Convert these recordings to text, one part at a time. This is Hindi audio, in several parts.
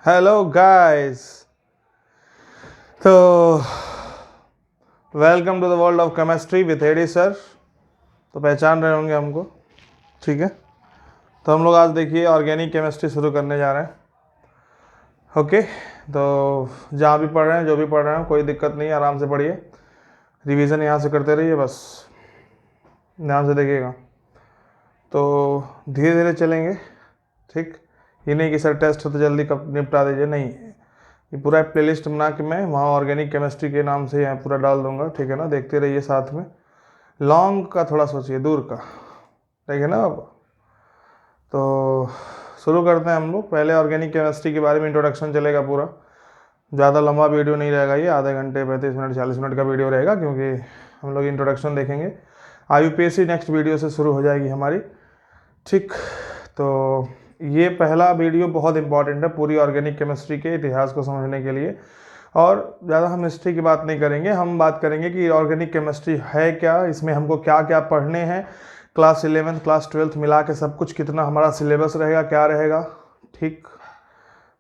Hello guys. तो welcome to the world of chemistry with Eddie sir. तो पहचान रहे होंगे हमको, ठीक है। तो हम लोग आज देखिए ऑर्गेनिक केमिस्ट्री शुरू करने जा रहे हैं। ओके, तो जहाँ भी पढ़ रहे हैं, जो भी पढ़ रहे हैं, कोई दिक्कत नहीं है, आराम से पढ़िए। रिवीजन यहाँ से करते रहिए, बस ध्यान से देखिएगा। तो धीरे धीरे चलेंगे, ठीक। ये नहीं कि सर टेस्ट हो तो जल्दी कब निपटा दीजिए, नहीं। ये पूरा प्लेलिस्ट बना के मैं वहाँ ऑर्गेनिक केमिस्ट्री के नाम से यहाँ पूरा डाल दूंगा, ठीक है ना। देखते रहिए साथ में। लॉन्ग का थोड़ा सोचिए, दूर का, ठीक है ना अब। तो शुरू करते हैं हम लोग। पहले ऑर्गेनिक केमिस्ट्री के बारे में इंट्रोडक्शन चलेगा पूरा। ज़्यादा लंबा वीडियो नहीं रहेगा ये, आधे घंटे 35 मिनट 40 मिनट का वीडियो रहेगा, क्योंकि हम लोग इंट्रोडक्शन देखेंगे। IUPAC नेक्स्ट वीडियो से शुरू हो जाएगी हमारी, ठीक। तो ये पहला वीडियो बहुत इंपॉर्टेंट है पूरी ऑर्गेनिक केमिस्ट्री के इतिहास को समझने के लिए। और ज़्यादा हम हिस्ट्री की बात नहीं करेंगे, हम बात करेंगे कि ऑर्गेनिक केमिस्ट्री है क्या, इसमें हमको क्या क्या पढ़ने हैं। क्लास 11th क्लास 12th मिला के सब कुछ कितना हमारा सिलेबस रहेगा, क्या रहेगा, ठीक।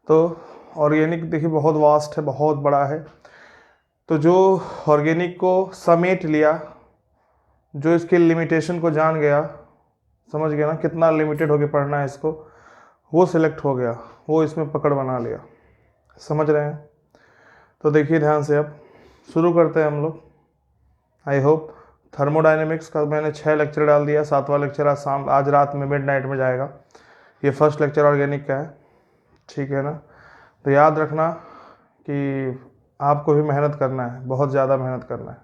तो ऑर्गेनिक देखिए बहुत वास्ट है, बहुत बड़ा है। तो जो ऑर्गेनिक को समेट लिया, जो इसके लिमिटेशन को जान गया, समझ गया ना कितना लिमिटेड होके पढ़ना है इसको, वो सिलेक्ट हो गया, वो इसमें पकड़ बना लिया। समझ रहे हैं। तो देखिए ध्यान से, अब शुरू करते हैं हम लोग। आई होप थर्मोडायनेमिक्स का मैंने 6 लेक्चर डाल दिया, 7वां लेक्चर आज रात में मिडनाइट में जाएगा। ये फर्स्ट लेक्चर ऑर्गेनिक का है, ठीक है ना। तो याद रखना कि आपको भी मेहनत करना है, बहुत ज़्यादा मेहनत करना है,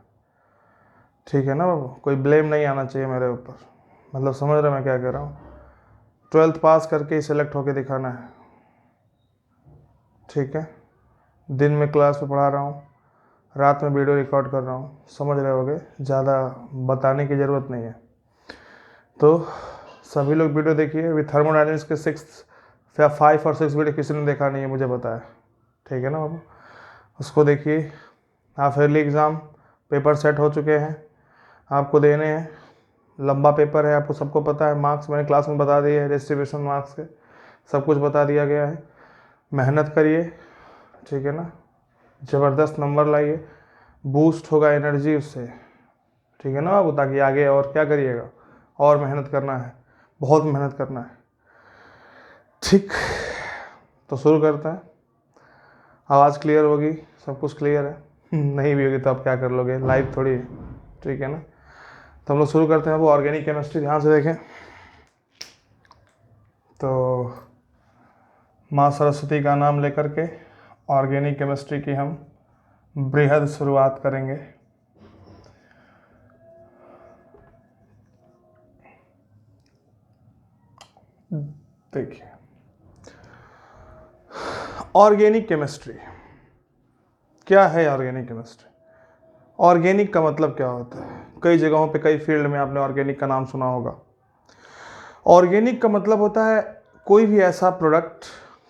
ठीक है ना बाबू। कोई ब्लेम नहीं आना चाहिए मेरे ऊपर, मतलब समझ रहे मैं क्या कह रहा हूँ। 12th पास करके ही सिलेक्ट होके दिखाना है, ठीक है। दिन में क्लास में पढ़ा रहा हूँ, रात में वीडियो रिकॉर्ड कर रहा हूँ, समझ रहे होगे। ज़्यादा बताने की ज़रूरत नहीं है। तो सभी लोग वीडियो देखिए। अभी थर्मोडायनेमिक्स के 5 और 6 वीडियो किसी ने देखा नहीं है, मुझे बताया, ठीक है ना बाबू। उसको देखिए। Half yearly exam paper set हो चुके हैं, आपको देने हैं। लंबा पेपर है, आपको सबको पता है। मार्क्स मैंने क्लास में बता दिए हैं, डिस्ट्रीब्यूशन मार्क्स के सब कुछ बता दिया गया है। मेहनत करिए, ठीक है ना। ज़बरदस्त नंबर लाइए, बूस्ट होगा एनर्जी उससे, ठीक है ना बाबू। ताकि आगे और क्या करिएगा, और मेहनत करना है, बहुत मेहनत करना है, ठीक। तो शुरू करते हैं। आवाज़ क्लियर होगी, सब कुछ क्लियर है। नहीं भी होगी तो आप क्या कर लोगे, लाइव थोड़ी है, ठीक है ना। तो हम लोग शुरू करते हैं। वो ऑर्गेनिक केमिस्ट्री ध्यान से देखें। तो माँ सरस्वती का नाम लेकर के ऑर्गेनिक केमिस्ट्री की हम बृहद शुरुआत करेंगे। देखिए ऑर्गेनिक केमिस्ट्री क्या है। ऑर्गेनिक केमिस्ट्री, ऑर्गेनिक का मतलब क्या होता है। कई जगहों पे, कई फील्ड में आपने ऑर्गेनिक का नाम सुना होगा। ऑर्गेनिक का मतलब होता है कोई भी ऐसा प्रोडक्ट,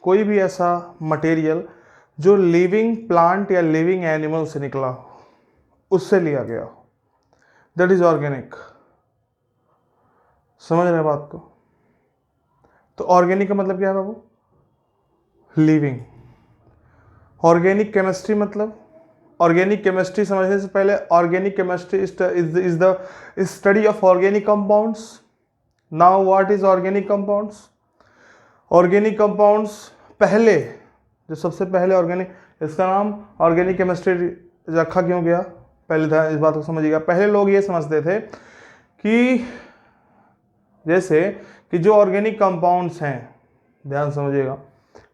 कोई भी ऐसा मटेरियल जो लिविंग प्लांट या लिविंग एनिमल से निकला हो, उससे लिया गया हो, दैट इज ऑर्गेनिक। समझ रहे हैं बात को। तो ऑर्गेनिक का मतलब क्या है बाबू, लिविंग। ऑर्गेनिक केमिस्ट्री मतलब, ऑर्गेनिक केमिस्ट्री समझने से पहले, organic chemistry is the study of organic compounds. Now what is organic compounds. Organic compounds पहले, जो सबसे पहले ऑर्गेनिक, इसका नाम ऑर्गेनिक केमिस्ट्री रखा क्यों गया, पहले था इस बात को समझिएगा। पहले लोग ये समझते थे कि जैसे कि जो ऑर्गेनिक कंपाउंड्स हैं, ध्यान समझिएगा,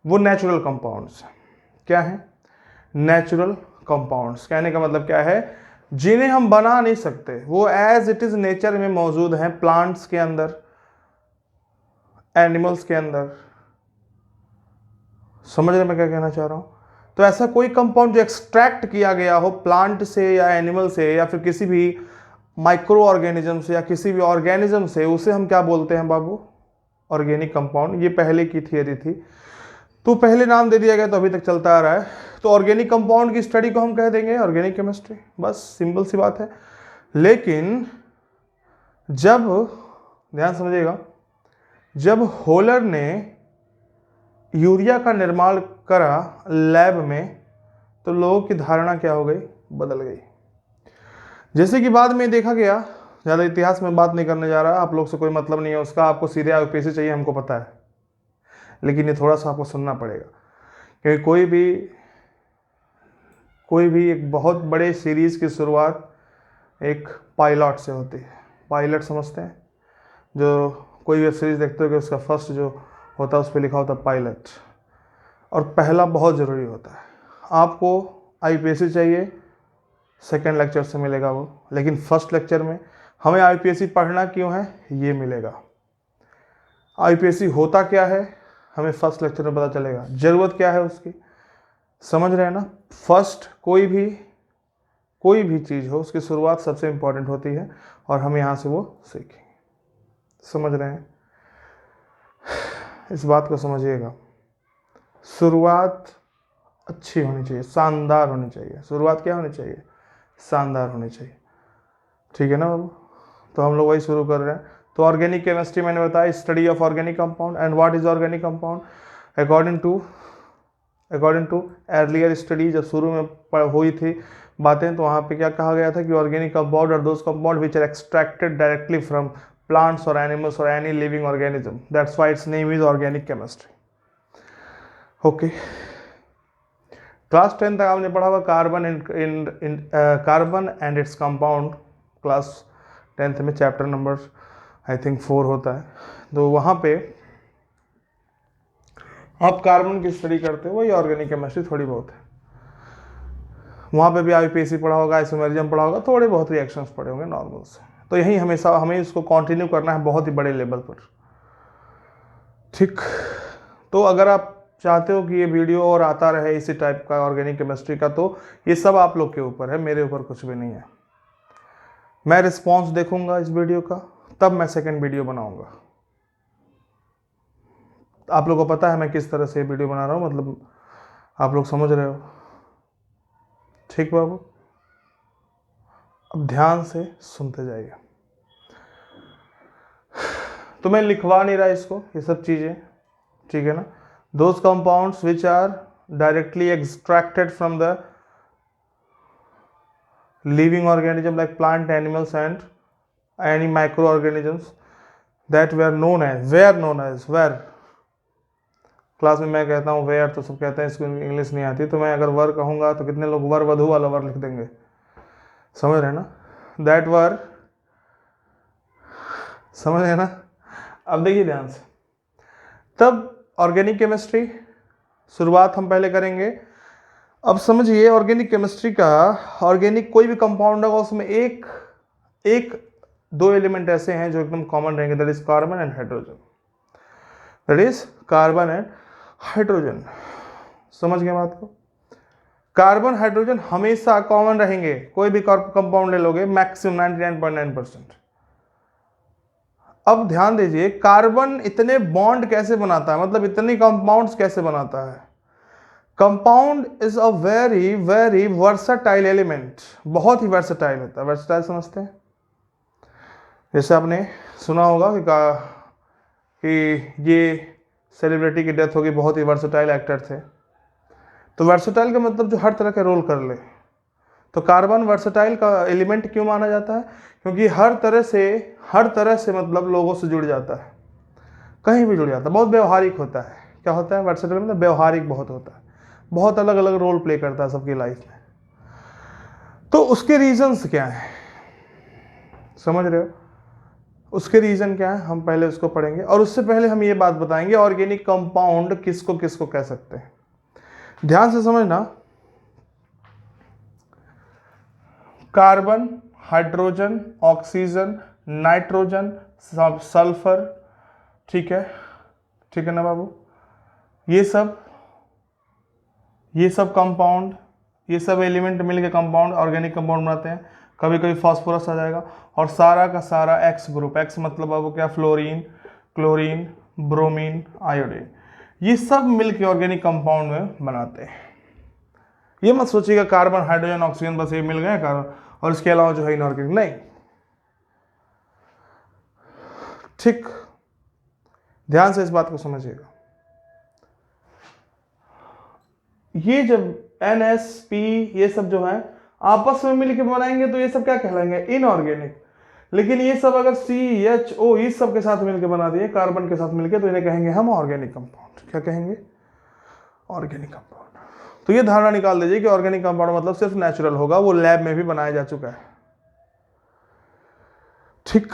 वो नेचुरल कंपाउंड्स हैं। क्या है, नेचुरल कंपाउंड्स। कहने का मतलब क्या है, जिन्हें हम बना नहीं सकते, वो एज इट इज नेचर में मौजूद हैं, प्लांट्स के अंदर, एनिमल्स के अंदर। समझ रहे मैं क्या कहना चाह रहा हूं। तो ऐसा कोई कंपाउंड जो एक्सट्रैक्ट किया गया हो प्लांट से या एनिमल से या फिर किसी भी माइक्रो ऑर्गेनिज्म से या किसी भी ऑर्गेनिज्म से, उसे हम क्या बोलते हैं बाबू, ऑर्गेनिक कंपाउंड। ये पहले की थियरी थी, तो पहले नाम दे दिया गया, तो अभी तक चलता आ रहा है। तो ऑर्गेनिक कंपाउंड की स्टडी को हम कह देंगे ऑर्गेनिक केमिस्ट्री, बस सिंपल सी बात है। लेकिन जब, ध्यान समझिएगा, जब होलर ने यूरिया का निर्माण करा लैब में, तो लोगों की धारणा क्या हो गई, बदल गई। जैसे कि बाद में देखा गया, ज़्यादा इतिहास में बात नहीं करने जा रहा, आप लोग से कोई मतलब नहीं है उसका, आपको सीधे यूपीएससी चाहिए हमको पता है, लेकिन ये थोड़ा सा आपको सुनना पड़ेगा, क्योंकि कोई भी एक बहुत बड़े सीरीज़ की शुरुआत एक पायलट से होती है। पायलट समझते हैं, जो कोई वेब सीरीज़ देखते हो कि उसका फर्स्ट जो होता है उस पर लिखा होता है पायलट, और पहला बहुत ज़रूरी होता है। आपको आईपीएससी चाहिए, सेकेंड लेक्चर से मिलेगा वो, लेकिन फर्स्ट लेक्चर में हमें आईपीएससी पढ़ना क्यों है ये मिलेगा। आईपीएससी होता क्या है हमें फर्स्ट लेक्चर में पता चलेगा, ज़रूरत क्या है उसकी, समझ रहे हैं ना। फर्स्ट कोई भी चीज़ हो उसकी शुरुआत सबसे इम्पोर्टेंट होती है, और हम यहाँ से वो सीखेंगे। समझ रहे हैं, इस बात को समझिएगा। शुरुआत अच्छी होनी चाहिए, शानदार होनी चाहिए। शुरुआत क्या होनी चाहिए, शानदार होनी चाहिए, ठीक है ना बाबू। तो हम लोग वही शुरू कर रहे हैं। तो ऑर्गेनिक केमिस्ट्री मैंने बताया, study of organic compound. And what is organic compound, according to earlier study, जब शुरू में हुई थी बातें, तो वहाँ पे क्या कहा गया था कि organic compound are those compound which are extracted directly from plants और एनिमल्स और any living organism, that's why its name is organic chemistry. Okay, class 10 तक आपने पढ़ा हुआ carbon and its compound. Class 10th में चैप्टर नंबर आई थिंक 4 होता है, तो वहाँ पे आप कार्बन की स्टडी करते हो, वही ऑर्गेनिक केमिस्ट्री थोड़ी बहुत है। वहाँ पे भी आईपीएससी पढ़ा होगा, आइसोमेरिज्म पढ़ा होगा, थोड़े बहुत रिएक्शंस पढ़े होंगे नॉर्मल से। तो यही हमेशा हमें इसको कंटिन्यू करना है बहुत ही बड़े लेवल पर, ठीक। तो अगर आप चाहते हो कि ये वीडियो और आता रहे इसी टाइप का ऑर्गेनिक केमिस्ट्री का, तो ये सब आप लोग के ऊपर है, मेरे ऊपर कुछ भी नहीं है। मैं रिस्पॉन्स देखूंगा इस वीडियो का, तब मैं सेकंड वीडियो बनाऊंगा। आप लोगों को पता है मैं किस तरह से वीडियो बना रहा हूँ, मतलब आप लोग समझ रहे हो, ठीक बाबू। अब ध्यान से सुनते जाइए। तो मैं लिखवा नहीं रहा इसको, ये सब चीज़ें, ठीक है ना। Those compounds which are directly extracted from the living organism like plant, animals and any microorganisms that were known as were। Class में मैं कहता हूँ वेयर, तो सब कहते हैं इसको इंग्लिश नहीं आती, तो मैं अगर वर कहूँगा तो कितने लोग वर वधु वाला वर लिख देंगे, समझ रहे ना, दैट वर, समझ रहे ना। अब देखिए ध्यान से, तब ऑर्गेनिक केमिस्ट्री शुरुआत हम पहले करेंगे। अब समझिए ऑर्गेनिक केमिस्ट्री का, ऑर्गेनिक कोई भी कंपाउंड होगा उसमें एक दो एलिमेंट ऐसे हैं जो एकदम कॉमन रहेंगे, that is carbon and hydrogen, that is carbon and hydrogen. समझ गए बात को, कार्बन हाइड्रोजन हमेशा कॉमन रहेंगे, कोई भी कंपाउंड ले लोगे मैक्सिमम 99.9%। अब ध्यान दीजिए, कार्बन इतने बॉन्ड कैसे बनाता है, मतलब इतने कंपाउंड्स कैसे बनाता है। Compound is a very very versatile element, बहुत ही वर्सटाइल होता है। वर्सटाइल समझते हैं, जैसे आपने सुना होगा कि ये सेलिब्रिटी की डेथ होगी, बहुत ही वर्सटाइल एक्टर थे। तो वर्सटाइल का मतलब जो हर तरह का रोल कर ले। तो कार्बन वर्सटाइल का एलिमेंट क्यों माना जाता है, क्योंकि हर तरह से मतलब लोगों से जुड़ जाता है, कहीं भी जुड़ जाता है, बहुत व्यवहारिक होता है। क्या होता है वर्सटाइल मतलब, व्यवहारिक बहुत होता है, बहुत अलग अलग रोल प्ले करता है सबकी लाइफ में। तो उसके रीजंस क्या हैं, समझ रहे हो, उसके रीजन क्या है, हम पहले उसको पढ़ेंगे। और उससे पहले हम ये बात बताएंगे ऑर्गेनिक कंपाउंड किसको किसको कह सकते हैं। ध्यान से समझना, carbon, hydrogen, oxygen, nitrogen, sulphur, ठीक है ना बाबू, ये सब कंपाउंड, ये सब एलिमेंट मिलकर कंपाउंड ऑर्गेनिक कंपाउंड बनाते हैं। कभी कभी फास्फोरस आ जाएगा, और सारा का सारा एक्स ग्रुप, एक्स मतलब बाबू क्या, फ्लोरीन, क्लोरीन, ब्रोमीन, आयोडीन, ये सब मिलकर ऑर्गेनिक कंपाउंड में बनाते हैं। ये मत सोचिएगा कार्बन, हाइड्रोजन, ऑक्सीजन बस ये मिल गए कार्बन, और इसके अलावा जो है इनऑर्गेनिक नहीं, ठीक। ध्यान से इस बात को समझिएगा। ये जब NSP ये सब जो है आपस में मिलकर बनाएंगे तो ये सब क्या कहलाएंगे, इनऑर्गेनिक। लेकिन ये सब अगर CHO इस सब के साथ मिलकर बना दिए, कार्बन के साथ मिलकर, तो इन्हें कहेंगे हम ऑर्गेनिक कंपाउंड। क्या कहेंगे, ऑर्गेनिक कंपाउंड। तो ये धारणा निकाल दीजिए कि ऑर्गेनिक कंपाउंड मतलब सिर्फ नेचुरल होगा, वो लैब में भी बनाया जा चुका है। ठीक,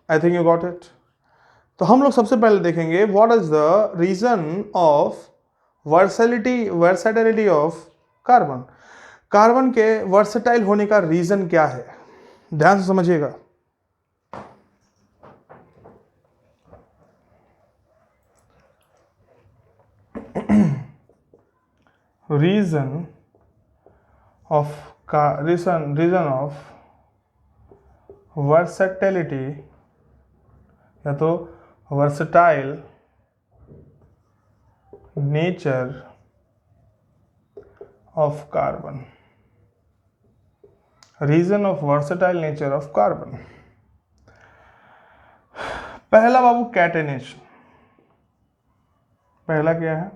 I think you got it. तो हम लोग सबसे पहले देखेंगे what is the reason of versatility of carbon. Carbon के वर्सेटाइल होने का रीजन क्या है, ध्यान से समझिएगा। रीजन ऑफ वर्सेटिलिटी या तो versatile nature of carbon, reason of versatile nature of carbon. पहला बाबू कैटेनेशन। पहला क्या है,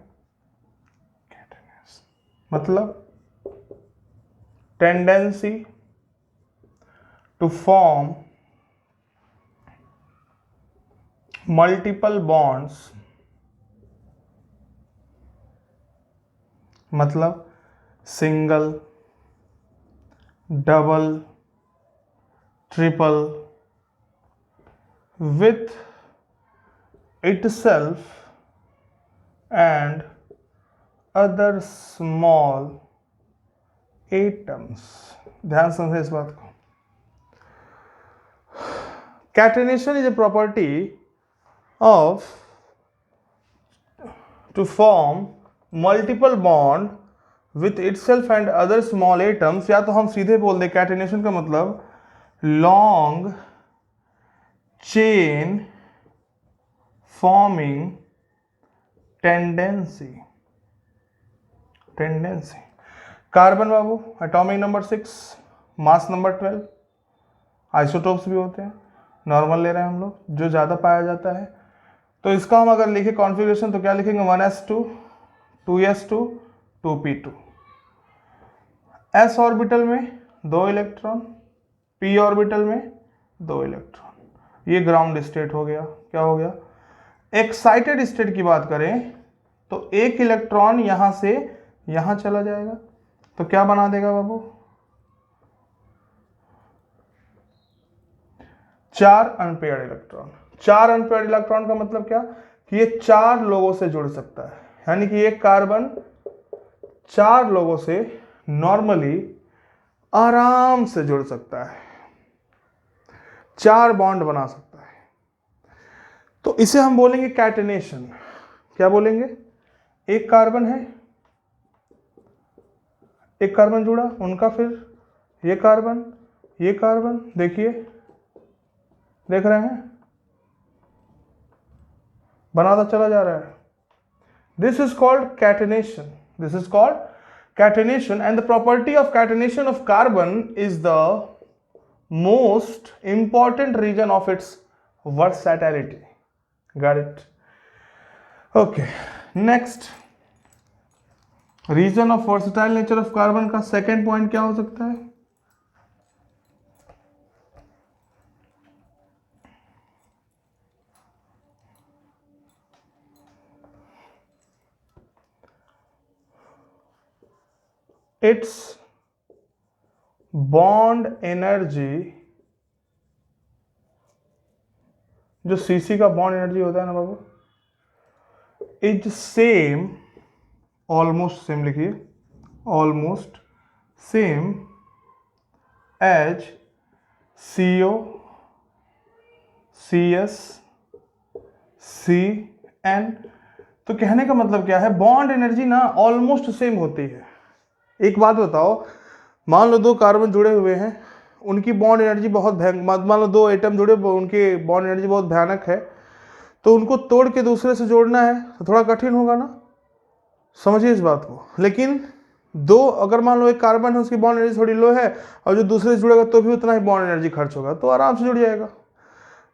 कैटेनेशन मतलब tendency to form multiple bonds, मतलब single, double, triple with itself and other small atoms। ध्यान समझे इस बात को। Catenation is a property of to form multiple bond with itself and other small atoms, या तो हम सीधे बोल दें कैटेनेशन का मतलब long chain forming tendency. Carbon बाबू atomic number 6, mass number 12, isotopes भी होते हैं, नॉर्मल ले रहे हैं हम लोग, जो ज़्यादा पाया जाता है। तो इसका हम अगर लिखे कॉन्फ़िगरेशन तो क्या लिखेंगे, 1s2 2s2 2p2। s orbital में 2 इलेक्ट्रॉन, p ऑर्बिटल में 2 इलेक्ट्रॉन। ये ग्राउंड स्टेट हो गया। क्या हो गया, एक्साइटेड स्टेट की बात करें तो 1 इलेक्ट्रॉन यहां से यहां चला जाएगा, तो क्या बना देगा बाबू, 4 अनपेयर्ड इलेक्ट्रॉन। 4 अनपेयर्ड इलेक्ट्रॉन का मतलब क्या कि ये 4 लोगों से जुड़ सकता है, यानी कि एक कार्बन 4 लोगों से नॉर्मली आराम से जुड़ सकता है, 4 बॉन्ड बना सकता है। तो इसे हम बोलेंगे कैटेनेशन। क्या बोलेंगे, एक कार्बन है, एक कार्बन जुड़ा उनका, फिर ये कार्बन देखिए, देख रहे हैं, बनाता चला जा रहा है। This is called catenation. And the property of catenation of carbon is the most important reason of its versatility. Got it? Okay, next, reason of versatile nature of carbon का second point क्या हो सकता है, its bond energy। जो CC का बॉन्ड एनर्जी होता है ना बाबू, इज सेम, ऑलमोस्ट सेम लिखिए, almost same as CO CS CN। तो कहने का मतलब क्या है, बॉन्ड एनर्जी ना ऑलमोस्ट सेम होती है। एक बात बताओ, मान लो 2 कार्बन जुड़े हुए हैं, उनकी बॉन्ड एनर्जी बहुत मान लो 2 एटम जुड़े, उनकी बॉन्ड एनर्जी बहुत भयानक है, तो उनको तोड़ के दूसरे से जोड़ना है तो थोड़ा कठिन होगा ना, समझिए इस बात को। लेकिन 2, अगर मान लो एक कार्बन है, उसकी बॉन्ड एनर्जी थोड़ी लो है और जो दूसरे से जुड़ेगा तो भी उतना ही बॉन्ड एनर्जी खर्च होगा, तो आराम से जुड़ जाएगा।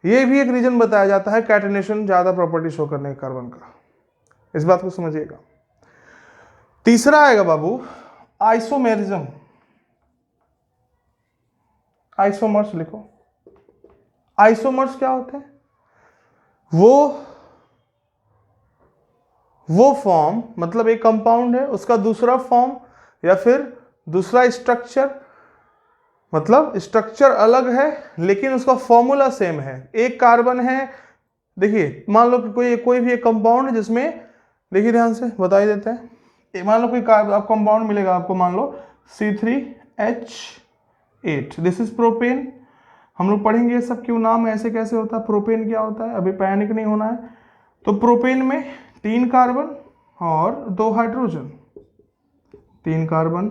ये भी एक रीजन बताया जाता है कैटेनेशन ज़्यादा प्रॉपर्टी शो करने का कार्बन का, इस बात को समझिएगा। तीसरा आएगा बाबू आइसोमेरिज्म। आइसोमर्स लिखो। आइसोमर्स क्या होते हैं? वो फॉर्म, मतलब एक कंपाउंड है उसका दूसरा फॉर्म या फिर दूसरा स्ट्रक्चर, मतलब स्ट्रक्चर अलग है लेकिन उसका फॉर्मूला सेम है। एक कार्बन है, देखिए मान लो कि कोई भी एक कंपाउंड है जिसमें, देखिए ध्यान से बता ही देते हैं। मान लो कोई कंपाउंड मिलेगा आपको, मान लो C3H8, दिस इज प्रोपेन। हम लोग पढ़ेंगे सब क्यों नाम ऐसे कैसे होता है, प्रोपेन क्या होता है, अभी पैनिक नहीं होना है। तो प्रोपेन में 3 कार्बन और 2 हाइड्रोजन, 3 कार्बन,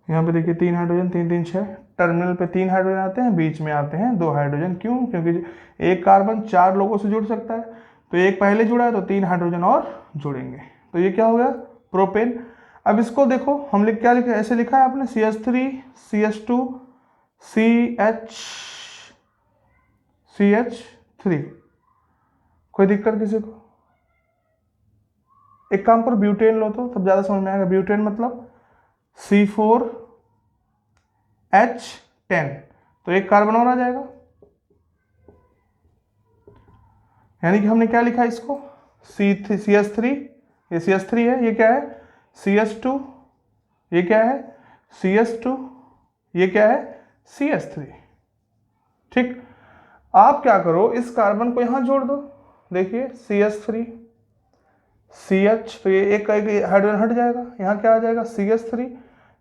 यहाँ पे देखिए 3 हाइड्रोजन, 3 3 6, टर्मिनल पे 3 हाइड्रोजन आते हैं, बीच में आते हैं 2 हाइड्रोजन। क्यों? क्योंकि एक कार्बन 4 लोगों से जुड़ सकता है, तो एक पहले जुड़ा है तो 3 हाइड्रोजन और जुड़ेंगे, तो ये क्या हो गया? प्रोपेन। अब इसको देखो हम लिख क्या लिखा, ऐसे लिखा है आपने CH3 CH2 CH3। कोई दिक्कत किसी को? एक काम करो ब्यूटेन लो तो तब ज्यादा समझ में आएगा। ब्यूटेन मतलब C4H10, तो एक कार्बन और आ जाएगा। यानी कि हमने क्या लिखा इसको, CH3, ये CH3 है, ये क्या है CH2, ये क्या है CH2, ये क्या है CH3। ठीक, आप क्या करो इस कार्बन को यहां जोड़ दो, देखिए CH3 CH, तो ये एक हाइड्रोजन हट जाएगा, यहाँ क्या आ जाएगा CH3,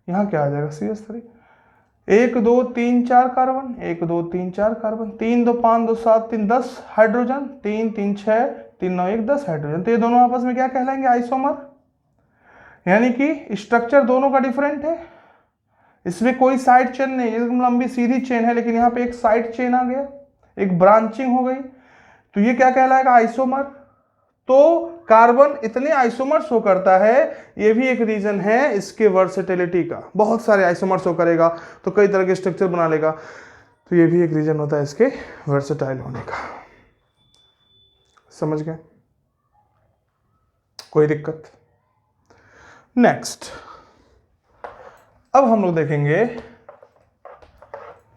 यहाँ क्या आ जाएगा CH3। 1 2 3 4 carbon, 1 2 3 4 carbon, 3 2 5 2 7 3 10 hydrogen, 3 3 6 3 9 1 10 hydrogen. तो ये दोनों आपस में क्या कहलाएंगे? आइसोमर। यानी कि स्ट्रक्चर दोनों का डिफरेंट है, इसमें कोई साइड चेन नहीं, एकदम लंबी सीधी चेन है, लेकिन यहाँ पे एक साइड चेन आ गया, एक ब्रांचिंग हो गई, तो ये क्या कहलाएगा? आइसोमर। तो कार्बन इतने आइसोमर शो करता है, ये भी एक रीजन है इसके वर्सेटिलिटी का। बहुत सारे आइसोमर शो करेगा तो कई तरह के स्ट्रक्चर बना लेगा, तो ये भी एक रीजन होता है इसके वर्सेटाइल होने का। समझ गए? कोई दिक्कत? नेक्स्ट, अब हम लोग देखेंगे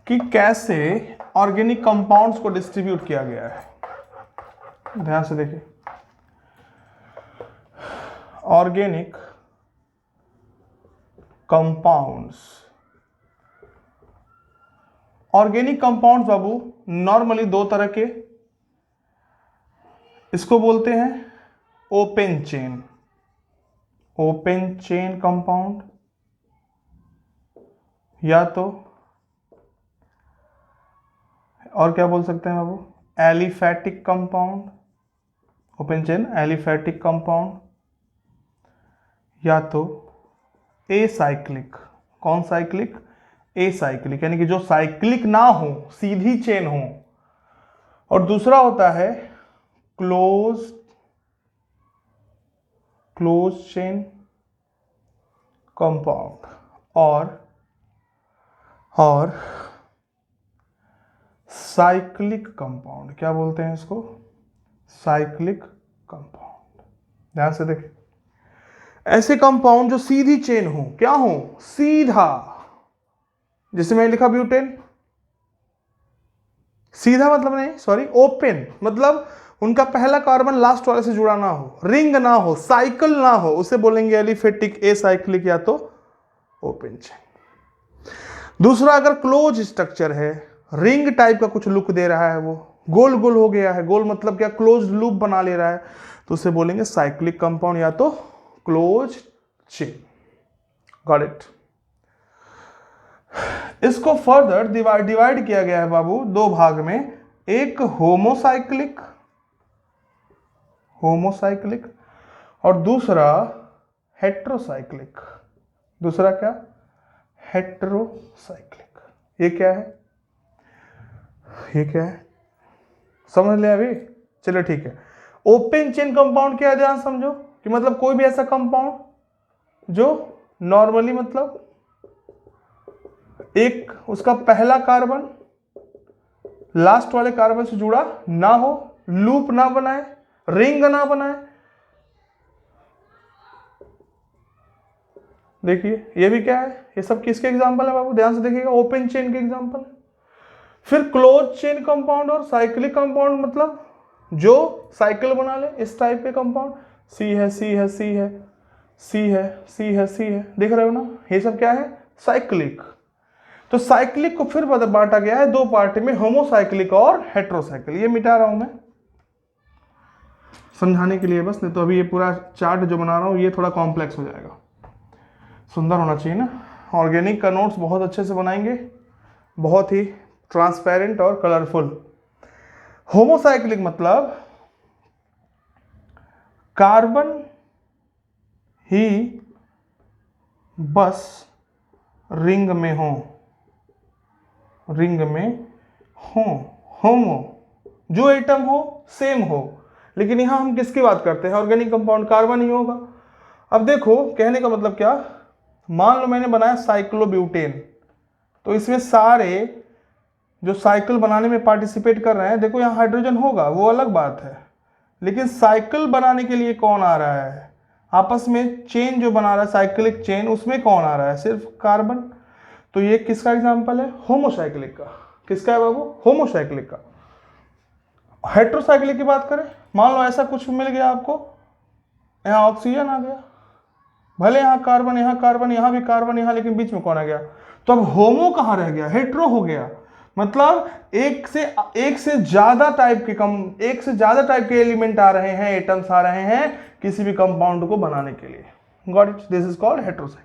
कि कैसे ऑर्गेनिक कंपाउंड्स को डिस्ट्रीब्यूट किया गया है। ध्यान से देखिए, ऑर्गेनिक कंपाउंड्स। ऑर्गेनिक कंपाउंड्स बाबू नॉर्मली 2 तरह के, इसको बोलते हैं open chain, open chain compound, या तो और क्या बोल सकते हैं बाबू, aliphatic compound, open chain aliphatic compound, या तो एसाइक्लिक। कौन साइक्लिक? एसाइक्लिक, यानी कि जो साइक्लिक ना हो, सीधी चेन हो। और दूसरा होता है क्लोज चेन कंपाउंड, और साइक्लिक कंपाउंड। क्या बोलते हैं इसको? Cyclic compound. ध्यान से देखें, ऐसे कंपाउंड जो सीधी चेन हो, क्या हो? सीधा, जैसे मैं लिखा ब्यूटेन, सीधा मतलब नहीं, सॉरी, ओपन मतलब उनका पहला कार्बन लास्ट वाले से जुड़ा ना हो, रिंग ना हो, साइकिल ना हो, उसे बोलेंगे एलिफेटिक, एसाइक्लिक या तो ओपन चेन। दूसरा, अगर क्लोज स्ट्रक्चर है, रिंग टाइप का कुछ लुक दे रहा है, वो गोल गोल हो गया है, गोल मतलब क्या, क्लोज लूप बना ले रहा है, तो उसे बोलेंगे साइक्लिक कंपाउंड या तो क्लोज चेन। Got it? इसको फर्दर डिवाइड किया गया है बाबू 2 भाग में, एक होमोसाइक्लिक और दूसरा हेट्रोसाइक्लिक। दूसरा क्या? हेट्रोसाइक्लिक। ये क्या है? ये क्या है? समझ ले अभी? चलो ठीक है। ओपन चेन कंपाउंड क्या है, ध्यान समझो, कि मतलब कोई भी ऐसा कंपाउंड जो नॉर्मली मतलब एक उसका पहला कार्बन लास्ट वाले कार्बन से जुड़ा ना हो, लूप ना बनाए, रिंग ना बनाए, देखिए ये भी क्या है, ये सब किसके एग्जाम्पल है बाबू, ध्यान से देखिएगा, ओपन चेन के एग्जाम्पल है। फिर क्लोज चेन कंपाउंड और साइक्लिक कंपाउंड, मतलब जो साइकिल बना ले, इस टाइप के कंपाउंड, सी है, सी है, सी है, सी है, सी है, सी है, देख रहे हो ना, ये सब क्या है, साइक्लिक। तो साइक्लिक को फिर बांटा गया है दो पार्ट में, होमोसाइक्लिक और हेट्रोसाइक्लिक। ये मिटा रहा हूं मैं समझाने के लिए बस, नहीं तो अभी ये पूरा चार्ट जो बना रहा हूं ये थोड़ा कॉम्प्लेक्स हो जाएगा। सुंदर होना चाहिए ना, ऑर्गेनिक का नोट्स बहुत अच्छे से बनाएंगे, बहुत ही ट्रांसपेरेंट और कलरफुल। होमोसाइक्लिक मतलब कार्बन ही बस रिंग में हो, रिंग में हो, होमो जो एटम हो सेम हो, लेकिन यहां हम किसकी बात करते हैं, ऑर्गेनिक कंपाउंड, कार्बन ही होगा। अब देखो कहने का मतलब क्या, मान लो मैंने बनाया साइक्लोब्यूटेन, तो इसमें सारे जो साइकिल बनाने में पार्टिसिपेट कर रहे हैं, देखो यहाँ हाइड्रोजन होगा वो अलग बात है, लेकिन साइकिल बनाने के लिए कौन आ रहा है, आपस में चेन जो बना रहा है साइक्लिक चेन, उसमें कौन आ रहा है, सिर्फ कार्बन। तो ये किसका एग्जांपल है, होमोसाइक्लिक का। किसका है बाबू, होमोसाइक्लिक का। हेट्रोसाइक्लिक की बात करें, मान लो ऐसा कुछ मिल गया आपको, यहाँ ऑक्सीजन आ गया, भले यहाँ कार्बन, यहाँ कार्बन, यहाँ भी कार्बन, यहाँ, लेकिन बीच में कौन आ गया, तो अब होमो कहाँ रह गया, हेट्रो हो गया। मतलब एक से ज्यादा टाइप के एक से ज्यादा टाइप के एलिमेंट आ रहे हैं, एटम्स आ रहे हैं किसी भी कंपाउंड को बनाने के लिए। Got it, this is called heterocyclic.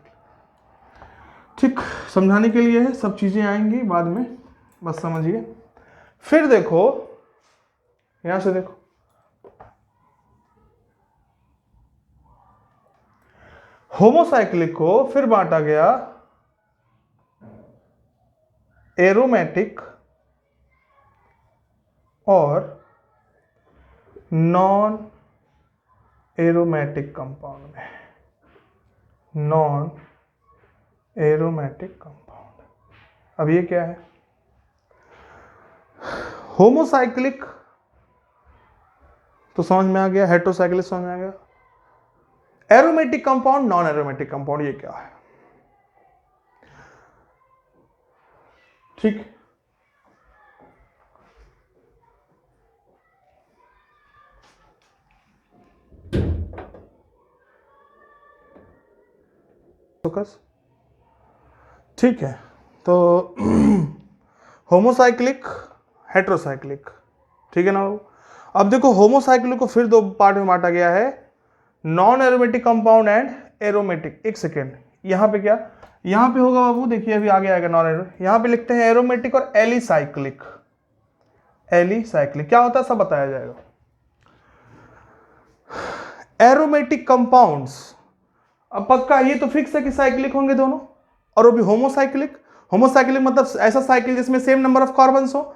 ठीक, समझाने के लिए है, सब चीजें आएंगी बाद में, बस समझिए। फिर देखो यहां से देखो, होमोसाइक्लिक को फिर बांटा गया एरोमेटिक और नॉन एरोमेटिक कंपाउंड में, नॉन एरोमेटिक कंपाउंड। अब ये क्या है, होमोसाइक्लिक तो समझ में आ गया, हेट्रोसाइक्लिक समझ में आ गया, aromatic compound, non aromatic compound, ये क्या है, ठीक। फोकस, ठीक है। तो होमोसाइक्लिक, हेट्रोसाइक्लिक, ठीक है ना। अब देखो होमोसाइक्लिक को फिर दो पार्ट में बांटा गया है, non aromatic compound and aromatic. एक सेकेंड, यहां पे क्या, यहां पे होगा बाबू, देखिए अभी आगे आएगा नॉन एरोमेटिक, यहां पे लिखते हैं एरोमेटिक और एलिसाइक्लिक। एलिसाइक्लिक क्या होता है सब बताया जाएगा। एरोमेटिक कंपाउंड्स, अब पक्का ये तो फिक्स है कि साइक्लिक होंगे दोनों, और वो भी होमोसाइक्लिक। होमोसाइक्लिक मतलब ऐसा साइकिल जिसमें सेम नंबर ऑफ कार्बन्स हो,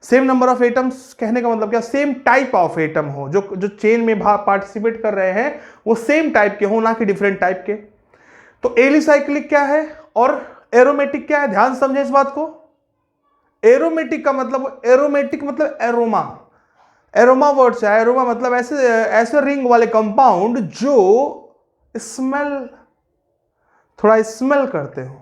सेम नंबर ऑफ एटम्स, कहने का मतलब क्या, सेम टाइप ऑफ एटम हो, जो चेन में पार्टिसिपेट कर रहे हैं वो सेम टाइप के हो, ना कि डिफरेंट टाइप के। तो एलिसाइक्लिक क्या है और एरोमेटिक क्या है, ध्यान समझे इस बात को। एरोमेटिक का मतलब, एरोमेटिक मतलब एरोमा, एरोमा वर्ड से आया, एरोमा मतलब ऐसे रिंग वाले कंपाउंड जो स्मेल, थोड़ा स्मेल करते हो।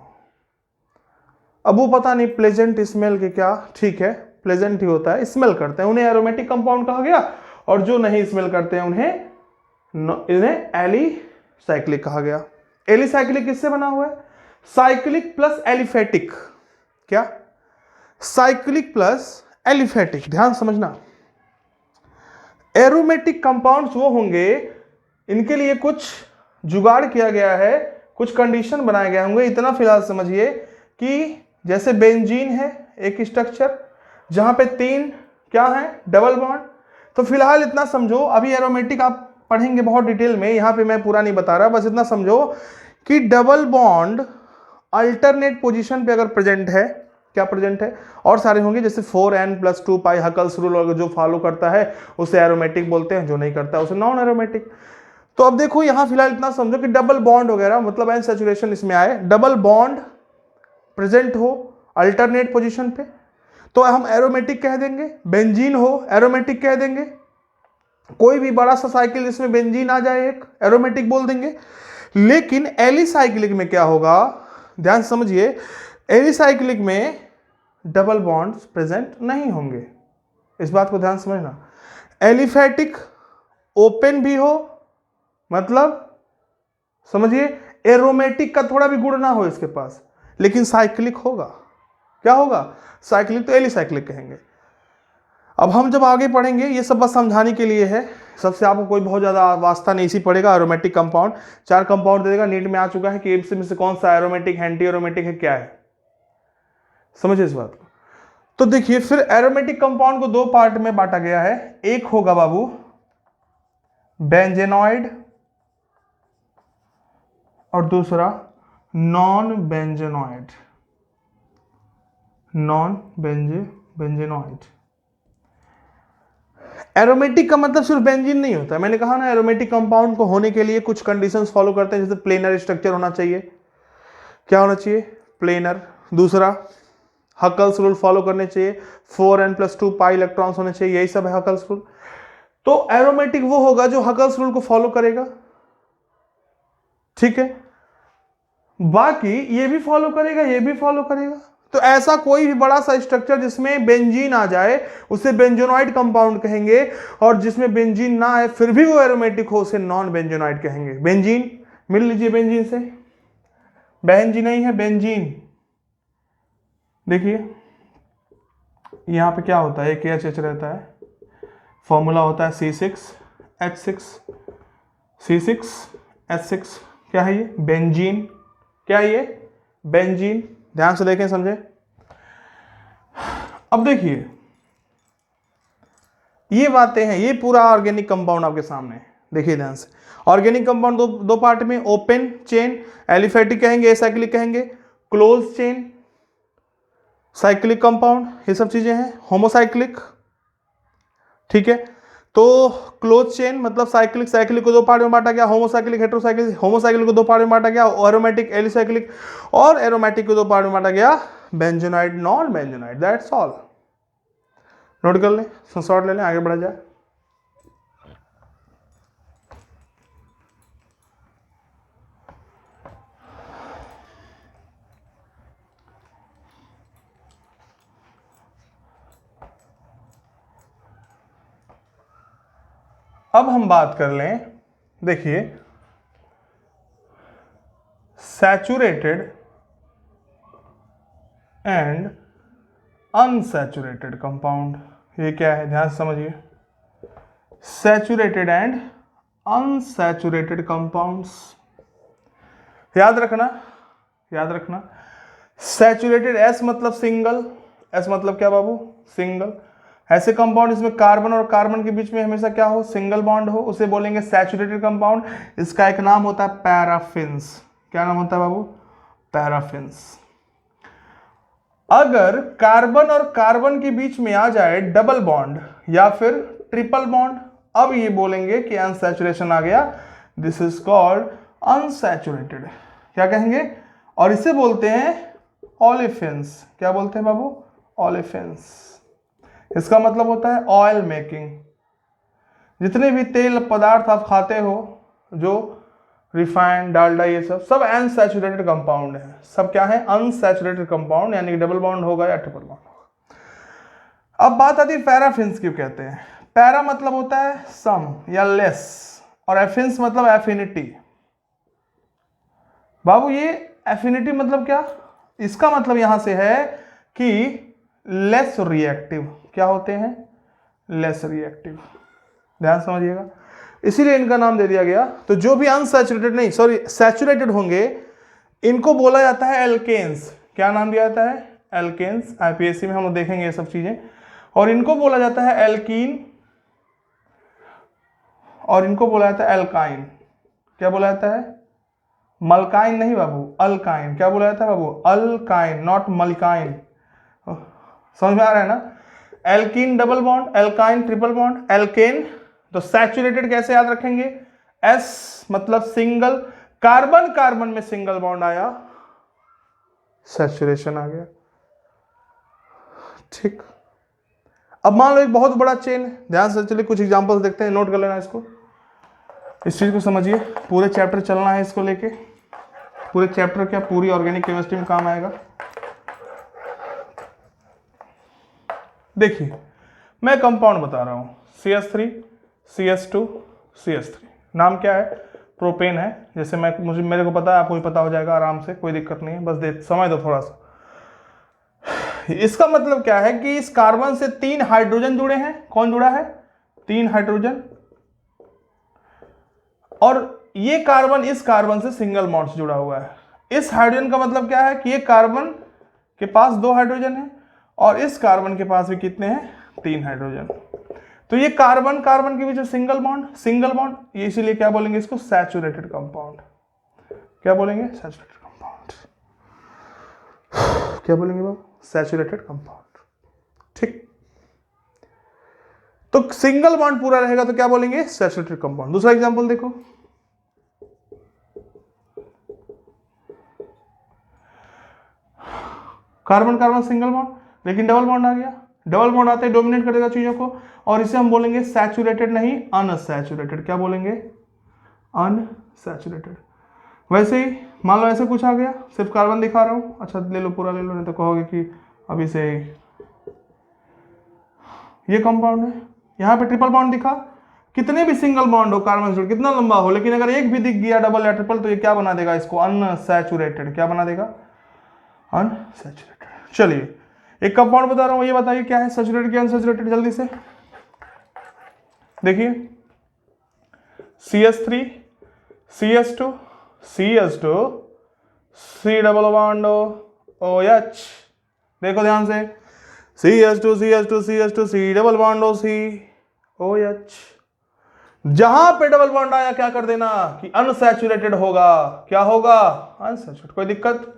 अब वो पता नहीं प्लेजेंट स्मेल के क्या, ठीक है प्लेजेंट ही होता है, स्मेल करते हैं, उन्हें एरोमेटिक कंपाउंड कहा गया, और जो नहीं स्मेल करते हैं इन्हें एलिसाइक्लिक कहा गया। एलिसाइक्लिक किससे बना हुआ है, साइक्लिक प्लस एलिफेटिक। क्या, साइक्लिक प्लस एलिफेटिक, ध्यान समझना। एरोमेटिक कंपाउंड्स वो होंगे, इनके लिए कुछ जुगाड़ किया गया है, कुछ कंडीशन बनाए गए होंगे। इतना फिलहाल समझिए कि जैसे बेंजीन है एक स्ट्रक्चर जहां पे 3 क्या है, डबल बॉन्ड। तो फिलहाल इतना समझो, अभी एरोमेटिक आप पढ़ेंगे बहुत डिटेल में, यहां पे मैं पूरा नहीं बता रहा, बस इतना समझो कि डबल बॉन्ड अल्टरनेट पोजीशन पे अगर प्रेजेंट है, क्या प्रेजेंट है, और सारे होंगे जैसे 4n+2 पाई हकल्स रूल जो फॉलो करता है उसे एरोमेटिक बोलते हैं, जो नहीं करता है उसे नॉन एरोमेटिक। तो अब देखो यहां फिलहाल इतना समझो कि डबल बॉन्ड वगैरह मतलब एन सैचुरेशन इसमें आए, डबल बॉन्ड प्रेजेंट हो अल्टरनेट पोजीशन पे, तो हम एरोमेटिक कह देंगे। बेंजीन हो एरोमेटिक कह देंगे, कोई भी बड़ा सा साइकिल इसमें बेंजीन आ जाए एक, एरोमेटिक बोल देंगे। लेकिन एलिसाइक्लिक में क्या होगा, ध्यान से समझिए, एलिसाइक्लिक में डबल बॉन्ड्स प्रेजेंट नहीं होंगे, इस बात को ध्यान समझना। एलिफैटिक ओपन भी हो, मतलब समझिए एरोमेटिक का थोड़ा भी गुण ना हो इसके पास, लेकिन साइक्लिक होगा। क्या होगा, साइक्लिक, तो एलिसाइक्लिक कहेंगे। अब हम जब आगे पढ़ेंगे, ये सब बस समझाने के लिए है, सबसे आपको कोई बहुत ज़्यादा वास्ता नहीं इसी पड़ेगा। एरोमेटिक कंपाउंड 4 कंपाउंड दे देगा, नीट में आ चुका है कि में से कौन सा एरोमेटिक, एंटी एरोमेटिक है, क्या है, समझिए इस बात को। तो देखिए फिर एरोमेटिक कंपाउंड को 2 पार्ट में बांटा गया है, एक होगा बाबू बेंजेनॉइड और दूसरा नॉन बेंजेनॉइड। बेंजेनॉइड। एरोमेटिक का मतलब सिर्फ बेंजीन नहीं होता, मैंने कहा ना एरोमेटिक कंपाउंड को होने के लिए कुछ कंडीशंस फॉलो करते हैं, जैसे प्लेनर स्ट्रक्चर होना चाहिए, क्या होना चाहिए, प्लेनर। दूसरा हकल्स रूल फॉलो करने चाहिए, 4n+2 पाई इलेक्ट्रॉन्स होने चाहिए, यही सब है हकल्स रूल। तो एरोमेटिक वो होगा जो हकल्स रूल को फॉलो करेगा, ठीक है, बाकी ये भी फॉलो करेगा, ये भी फॉलो करेगा। तो ऐसा कोई भी बड़ा सा स्ट्रक्चर जिसमें बेंजीन आ जाए उसे बेंजोनॉइड कंपाउंड कहेंगे, और जिसमें बेंजीन ना आए फिर भी वो एरोमेटिक हो उसे नॉन बेंजोनॉइड कहेंगे। बेंजीन मिल लीजिए, बेंजीन से, बेंजीन नहीं है, बेंजीन। देखिए यहां पे क्या होता है, एक KHH रहता है, फॉर्मूला होता है C6H6, क्या है ये, बेंजीन। क्या है ये, बेंजीन। ध्यान से देखें, समझे। अब देखिए ये बातें हैं, ये पूरा ऑर्गेनिक कंपाउंड आपके सामने है, देखिए ध्यान से। ऑर्गेनिक कंपाउंड दो पार्ट में, ओपन चेन एलिफैटिक कहेंगे, एसाइक्लिक कहेंगे, क्लोज चेन साइक्लिक कंपाउंड, ये सब चीजें हैं, होमोसाइक्लिक, ठीक है। तो क्लोज चेन मतलब साइक्लिक, साइक्लिक को 2 पार्ट में बांटा गया, होमोसाइक्लिक हेटेरोसाइक्लिक, होमोसाइक्लिक को 2 पार्ट में बांटा गया, एरोमेटिक एलिसाइक्लिक, और एरोमेटिक को 2 पार्ट में बांटा गया, benzenoid non benzenoid. That's all, note कर लें, शॉर्ट ले लें, आगे बढ़ा जाए। अब हम बात कर लें, देखिए सैचुरेटेड एंड अनसैचुरेटेड कंपाउंड। ये क्या है, ध्यान से समझिए, सैचुरेटेड एंड अनसैचुरेटेड कंपाउंड्स। याद रखना सैचुरेटेड, एस मतलब सिंगल, एस मतलब क्या बाबू, सिंगल। ऐसे कंपाउंड इसमें कार्बन और कार्बन के बीच में हमेशा क्या हो, सिंगल बॉन्ड हो, उसे बोलेंगे सैचुरेटेड कंपाउंड। इसका एक नाम होता है पैराफिन्स। क्या नाम होता है बाबू, पैराफिन्स। अगर कार्बन और कार्बन के बीच में आ जाए डबल बॉन्ड या फिर ट्रिपल बॉन्ड, अब ये बोलेंगे कि अनसैचुरेशन आ गया, दिस इज कॉल्ड अनसैचुरेटेड। क्या कहेंगे, और इसे बोलते हैं ओलेफिन्स। क्या बोलते हैं बाबू, ओलेफिन्स। इसका मतलब होता है ऑयल मेकिंग। जितने भी तेल पदार्थ आप खाते हो, जो रिफाइंड, डालडा, ये सब अनसैचुरेटेड कंपाउंड है। सब क्या है, अनसैचुरेटेड कंपाउंड, यानी कि डबल बॉन्ड होगा या ट्रिपल बॉन्ड होगा। अब बात आती है पैराफिन्स क्यों कहते हैं। पैरा मतलब होता है सम या लेस, और एफिन्स मतलब एफिनिटी। बाबू ये एफिनिटी मतलब क्या, इसका मतलब यहां से है कि लेस रिएक्टिव। क्या होते हैं, लेस रिएक्टिव। ध्यान समझिएगा, इसीलिए इनका नाम दे दिया गया। तो जो भी अनसैचुरेटेड नहीं सॉरी सैचुरेटेड होंगे, इनको बोला जाता है एल्केन्स। क्या नाम दिया जाता है, एल्केन्स। आईपीएससी में हम लोग देखेंगे ये सब चीजें। और इनको बोला जाता है एल्कीन, और इनको बोला जाता है एल्काइन। क्या बोला जाता है, मल्काइन नहीं बाबू, अल्काइन। क्या बोला जाता है बाबू, अल्काइन, नॉट मल्काइन। समझ में आ रहा है ना। Alkene double bond, alkyne triple bond, alkane. तो सैचुरेटेड कैसे याद रखेंगे, एस मतलब सिंगल, कार्बन कार्बन में सिंगल बॉन्ड आया, सैचुरेशन आ गया, ठीक। अब मान लो एक बहुत बड़ा चेन है, ध्यान से चलिए कुछ एग्जांपल्स देखते हैं, नोट कर लेना इसको। इस चीज़ को समझिए, पूरे चैप्टर चलना है इसको लेके, पूरे चैप्टर क्या पूरी ऑर्गेनिक केमिस्ट्री में काम आएगा। देखिए मैं कंपाउंड बता रहा हूँ, CH3 CH2 CH3, नाम क्या है, प्रोपेन है। जैसे मेरे को पता है, आपको भी पता हो जाएगा आराम से, कोई दिक्कत नहीं है, बस समझ दो थोड़ा सा। इसका मतलब क्या है कि इस कार्बन से 3 हाइड्रोजन जुड़े हैं। कौन जुड़ा है? 3 हाइड्रोजन। और ये कार्बन इस कार्बन से सिंगल बॉन्ड से जुड़ा हुआ है। इस हाइड्रोजन का मतलब क्या है कि ये कार्बन के पास 2 हाइड्रोजन है और इस कार्बन के पास भी कितने हैं? 3 हाइड्रोजन। तो ये कार्बन कार्बन के बीच में सिंगल बॉन्ड, ये इसीलिए क्या बोलेंगे इसको? Saturated compound. क्या बोलेंगे? Saturated compound. क्या बोलेंगे बाबू? Saturated compound. ठीक, तो सिंगल बॉन्ड पूरा रहेगा तो क्या बोलेंगे? Saturated compound. दूसरा एग्जांपल देखो, कार्बन कार्बन सिंगल बॉन्ड, लेकिन डबल बॉन्ड आ गया। डबल बॉन्ड आते ही डोमिनेट कर देगा चीजों को, और इसे हम बोलेंगे सैचुरेटेड नहीं, अनसैचुरेटेड। क्या बोलेंगे? अनसैचुरेटेड। वैसे ही मान लो ऐसे कुछ आ गया, सिर्फ कार्बन दिखा रहा हूं, अच्छा ले लो पूरा ले लो, नहीं तो कहोगे कि अभी से ये कंपाउंड है। यहाँ पे ट्रिपल बॉन्ड दिखा, कितने भी सिंगल बॉन्ड हो कार्बन से कितना लंबा हो, लेकिन अगर एक भी दिख गया डबल या ट्रिपल, तो ये क्या बना देगा इसको? अनसैचुरेटेड। क्या बना देगा? अनसैचुरेटेड। चलिए एक कंपाउंड बता रहा हूं, ये बताइए क्या है? सैचुरेटेड क्या अनसैचुरेटेड? जल्दी से देखिए, CH3 CH2 CH2 C double bond OH। देखो ध्यान से, CH2 CH2 CH2 C double bond OH। जहां पे डबल बॉन्ड आया क्या कर देना कि अनसैचुरेटेड होगा। क्या होगा? अनसैचुरेटेड। कोई दिक्कत?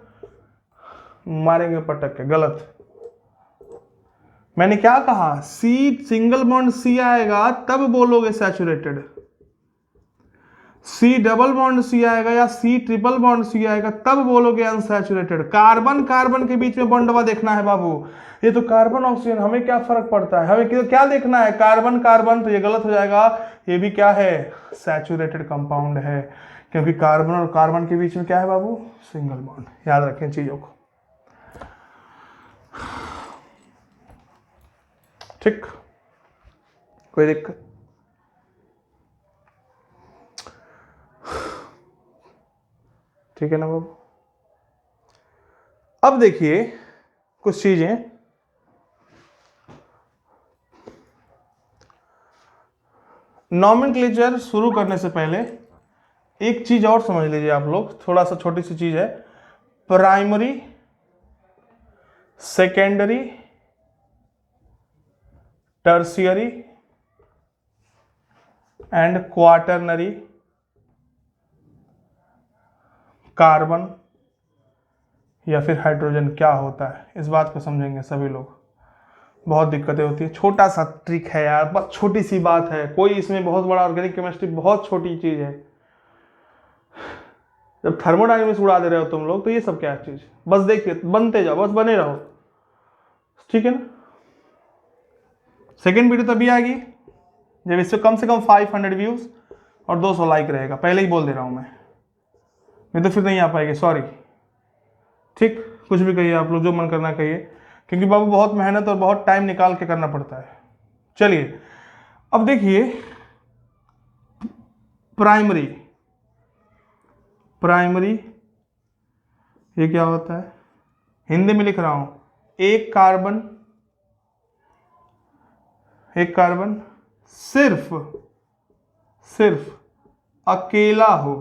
मारेंगे पटक के, गलत। मैंने क्या कहा? सी सिंगल बॉन्ड C आएगा तब बोलोगे saturated, C double bond C आएगा या C ट्रिपल बॉन्ड C आएगा तब बोलोगे अनसैचुरेटेड। कार्बन कार्बन के बीच में बॉन्डवा देखना है बाबू, ये तो कार्बन ऑक्सीजन, हमें क्या फर्क पड़ता है? हमें क्या देखना है? कार्बन कार्बन, तो ये गलत हो जाएगा। ये भी क्या है? सैचुरेटेड कंपाउंड है, क्योंकि कार्बन और कार्बन के बीच में क्या है बाबू? Single bond. याद रखें चीजों को, ठीक? कोई दिक्कत? ठीक है ना बाबू। अब देखिए कुछ चीजें, नॉमेनक्लेचर शुरू करने से पहले एक चीज और समझ लीजिए आप लोग, थोड़ा सा छोटी सी चीज है। Primary, secondary, tertiary and quaternary carbon या फिर हाइड्रोजन क्या होता है, इस बात को समझेंगे सभी लोग। बहुत दिक्कतें होती है, छोटा सा ट्रिक है यार, बस छोटी सी बात है, कोई इसमें बहुत बड़ा ऑर्गेनिक केमिस्ट्री बहुत छोटी चीज है। जब थर्मोडायनेमिक्स उड़ा दे रहे हो तुम लोग, तो ये सब क्या चीज? बस देखिए, बनते जाओ, बस बने रहो, ठीक है ना। सेकेंड वीडियो तभी आएगी जब इस पे कम से कम 500 व्यूज और 200 लाइक रहेगा, पहले ही बोल दे रहा हूं मैं, नहीं तो फिर नहीं आ पाएगी, सॉरी। ठीक, कुछ भी कहिए आप लोग, जो मन करना कहिए, क्योंकि बाबू बहुत मेहनत और बहुत टाइम निकाल के करना पड़ता है। चलिए अब देखिए, प्राइमरी, प्राइमरी ये क्या होता है? हिंदी में लिख रहा हूं, एक कार्बन सिर्फ अकेला हो,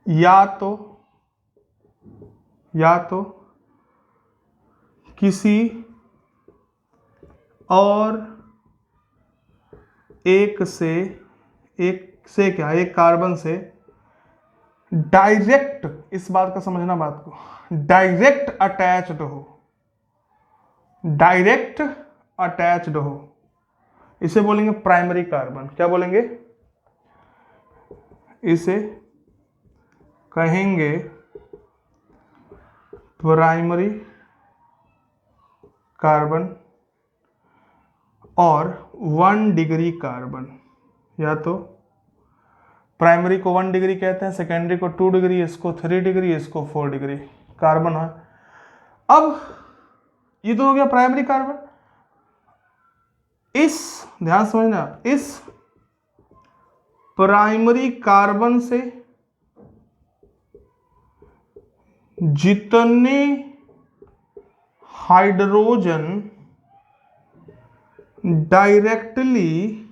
या तो किसी और एक कार्बन से डायरेक्ट, इस बात का समझना, बात को, डायरेक्ट अटैच्ड हो, इसे बोलेंगे प्राइमरी कार्बन। क्या बोलेंगे? इसे कहेंगे प्राइमरी कार्बन और 1 डिग्री कार्बन। या तो प्राइमरी को 1 डिग्री कहते हैं, सेकेंडरी को 2 डिग्री, इसको 3 डिग्री, इसको 4 डिग्री कार्बन है। अब ये तो हो गया प्राइमरी कार्बन। इस ध्यान समझना, इस प्राइमरी कार्बन से जितने हाइड्रोजन डायरेक्टली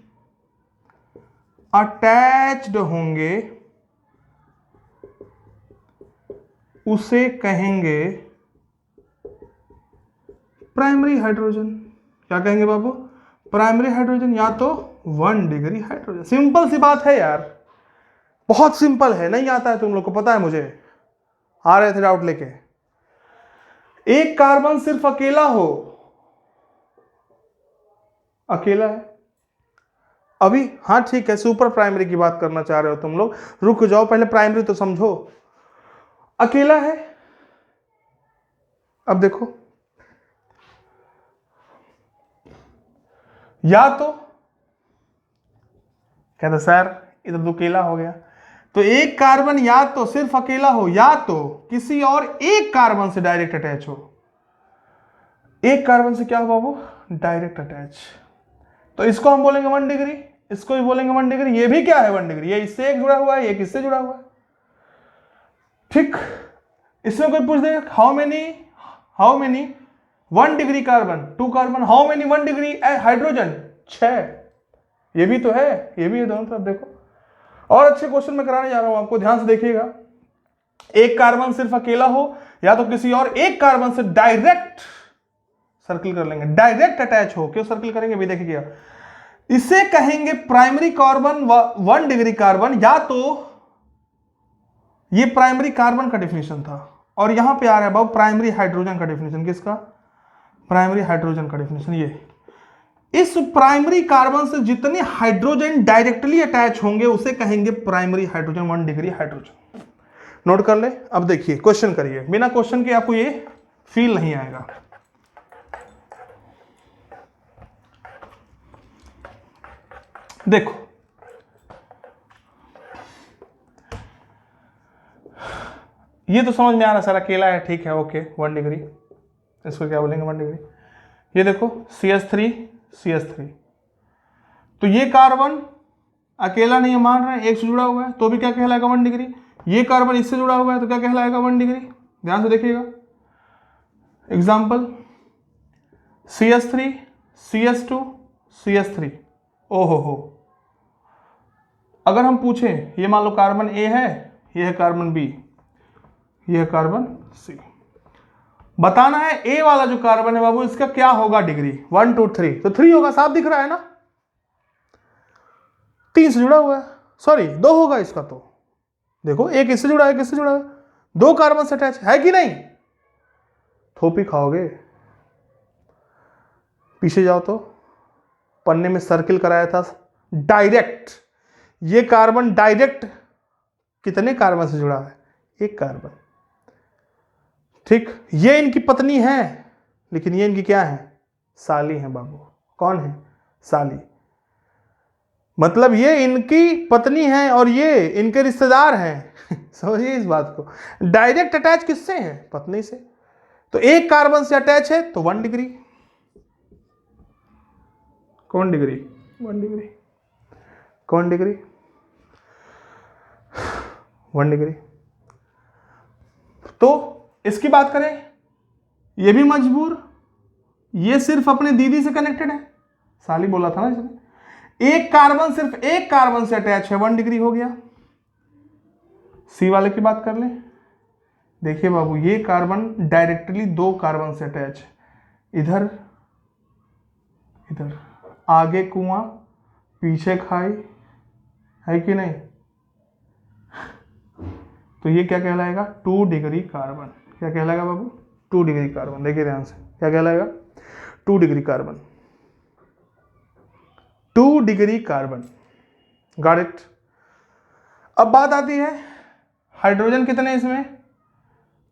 अटैच्ड होंगे उसे कहेंगे प्राइमरी हाइड्रोजन। क्या कहेंगे बाबू? प्राइमरी हाइड्रोजन, या तो 1 डिग्री हाइड्रोजन। सिंपल सी बात है यार, बहुत सिंपल है। नहीं आता है तुम लोग को, पता है मुझे, आ रहे थे डाउट लेके। एक कार्बन सिर्फ अकेला हो, अकेला है अभी, हाँ ठीक है, सुपर प्राइमरी की बात करना चाह रहे हो तुम लोग, रुक जाओ पहले प्राइमरी तो समझो। अकेला है, अब देखो, या तो कहते सर इधर तो अकेला हो गया, तो एक कार्बन या तो सिर्फ अकेला हो या तो किसी और एक कार्बन से डायरेक्ट अटैच हो। एक कार्बन से क्या हो बाबू? Direct attach. तो इसको हम बोलेंगे 1 डिग्री, इसको भी बोलेंगे 1 डिग्री। ये भी क्या है 1 डिग्री, ये इससे एक जुड़ा हुआ है, ये किससे जुड़ा हुआ है। ठीक, इसमें कोई पूछ देगा how many 1 degree carbon, 2 carbon, how many 1 degree hydrogen, 6। ये भी तो है, ये भी है, दोनों तरफ देखो। और अच्छे क्वेश्चन में कराने जा रहा हूं आपको, ध्यान से देखिएगा। एक कार्बन सिर्फ अकेला हो या तो किसी और एक कार्बन से डायरेक्ट, सर्किल कर लेंगे, डायरेक्ट अटैच हो। क्यों सर्किल करेंगे भी देखिएगा। इसे कहेंगे प्राइमरी कार्बन 1 डिग्री कार्बन, या तो ये प्राइमरी कार्बन का डेफिनेशन था और यहां पे आ रहा है बाबू प्राइमरी हाइड्रोजन का डेफिनेशन। किसका? प्राइमरी हाइड्रोजन का डेफिनेशन। ये इस प्राइमरी कार्बन से जितने हाइड्रोजन डायरेक्टली अटैच होंगे उसे कहेंगे primary hydrogen, 1 degree hydrogen. Note कर ले। अब देखिए क्वेश्चन करिए, बिना क्वेश्चन के आपको ये फील नहीं आएगा। देखो ये तो समझ में आ रहा सर अकेला है, ठीक है, ओके 1 डिग्री, इसको क्या बोलेंगे 1 डिग्री। ये देखो CH3 तो ये कार्बन अकेला नहीं मान रहे हैं, एक से जुड़ा हुआ है, तो भी क्या कहलाएगा 1 डिग्री। ये कार्बन इससे जुड़ा हुआ है तो क्या कहलाएगा 1 डिग्री। ध्यान से देखिएगा एग्जाम्पल, CH3 CH2 CH3। ओहो, अगर हम पूछें ये मान लो कार्बन A है, ये है कार्बन B, ये है कार्बन C, बताना है A वाला जो कार्बन है बाबू इसका क्या होगा डिग्री। 1 2 3, तो 3 होगा, साफ दिख रहा है ना, 3 से जुड़ा हुआ है, सॉरी 2 होगा इसका। तो देखो एक इससे जुड़ा है, किससे जुड़ा है, 2 कार्बन से अटैच है कि नहीं। थोपी खाओगे। पीछे जाओ तो पन्ने में सर्किल कराया था डायरेक्ट, ये कार्बन डायरेक्ट कितने कार्बन से जुड़ा है, 1 कार्बन। ठीक, ये इनकी पत्नी है लेकिन ये इनकी क्या है, साली है बाबू। कौन है, साली। मतलब ये इनकी पत्नी है और ये इनके रिश्तेदार हैं। समझिए इस बात को, डायरेक्ट अटैच किससे है, पत्नी से। तो 1 कार्बन से अटैच है तो 1 डिग्री। कौन डिग्री, 1 डिग्री। कौन डिग्री, 1 डिग्री। तो इसकी बात करें, ये भी मजबूर, ये सिर्फ अपने दीदी से कनेक्टेड है, साली बोला था ना इसने। 1 कार्बन सिर्फ 1 कार्बन से अटैच है, 1 डिग्री हो गया। सी वाले की बात कर ले, देखिए बाबू ये कार्बन डायरेक्टली 2 कार्बन से अटैच है, इधर इधर, आगे कुआं पीछे खाई, है कि नहीं। तो ये क्या कहलाएगा, 2 डिग्री कार्बन। क्या कहलाएगा बाबू, 2 डिग्री कार्बन। देखिए ध्यान से, क्या कहलाएगा, 2 degree carbon, 2 degree carbon. Got it. अब बात आती है हाइड्रोजन कितने इसमें,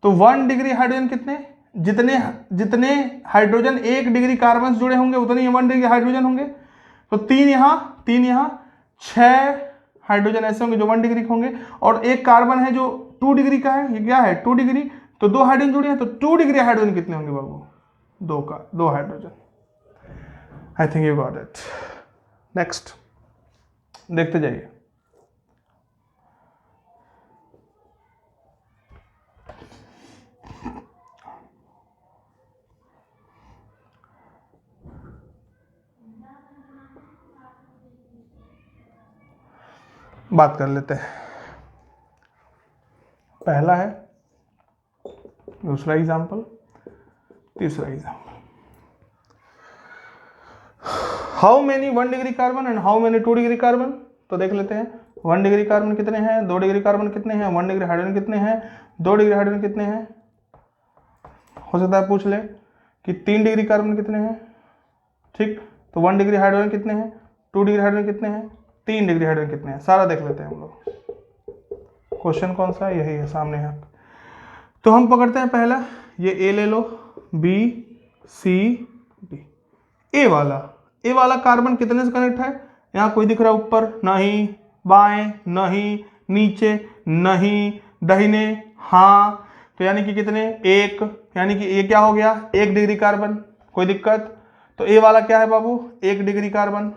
तो 1 डिग्री हाइड्रोजन कितने, जितने हाइड्रोजन 1 डिग्री कार्बन से जुड़े होंगे उतने ही 1 डिग्री हाइड्रोजन होंगे। तो 3 यहां 3 यहां, 6 हाइड्रोजन ऐसे होंगे जो 1 डिग्री के होंगे, और एक कार्बन है जो 2 डिग्री का है। ये क्या है 2 डिग्री, तो 2 हाइड्रोजन जुड़े हैं, तो 2 डिग्री हाइड्रोजन कितने होंगे बाबू 2 hydrogen. I think you got it. Next देखते जाइए। बात कर लेते हैं। पहला है, दूसरा एग्जाम्पल, तीसरा example. How many 1 degree carbon and how many 2 degree carbon. तो देख लेते हैं 1 डिग्री कार्बन कितने हैं, 2 डिग्री कार्बन कितने हैं, 1 डिग्री हाइड्रोजन कितने हैं, 2 डिग्री हाइड्रोजन कितने हैं। हो सकता है पूछ ले कि 3 डिग्री कार्बन कितने हैं, ठीक, तो 1 डिग्री हाइड्रोजन कितने हैं, 2 डिग्री हाइड्रोजन कितने हैं, 3 डिग्री हाइड्रोजन कितने हैं। सारा देख लेते हैं हम लोग। क्वेश्चन कौन सा है, यही है सामने है। तो हम पकड़ते हैं पहला, ये ए ले लो, बी सी डी। ए वाला कार्बन कितने से कनेक्ट है, यहाँ कोई दिख रहा है ऊपर, नहीं, बाएं नहीं, नीचे नहीं, दाहिने हाँ, तो यानी कि कितने 1, यानी कि ये क्या हो गया 1 डिग्री कार्बन। कोई दिक्कत, तो ए वाला क्या है बाबू 1 डिग्री कार्बन।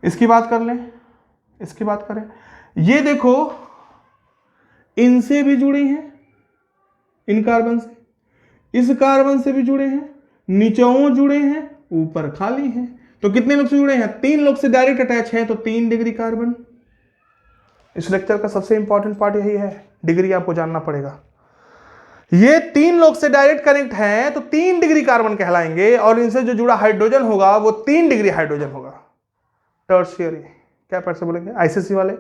इसकी बात कर लें, इसकी बात करें, ये देखो इनसे भी जुड़ी हैं, इन कार्बन से, इस कार्बन से भी जुड़े हैं, नीचों जुड़े हैं, ऊपर खाली हैं। तो कितने लोग से जुड़े हैं, 3 लोग से डायरेक्ट अटैच हैं, तो 3 डिग्री कार्बन। इस लेक्चर का सबसे इंपॉर्टेंट पार्ट यही है, डिग्री आपको जानना पड़ेगा। ये 3 लोग से डायरेक्ट कनेक्ट है तो 3 डिग्री कार्बन कहलाएंगे, और इनसे जो जुड़ा हाइड्रोजन होगा वो 3 डिग्री हाइड्रोजन होगा। टर्शियरी, क्या पैर से बोलेंगे आईसीसी वाले,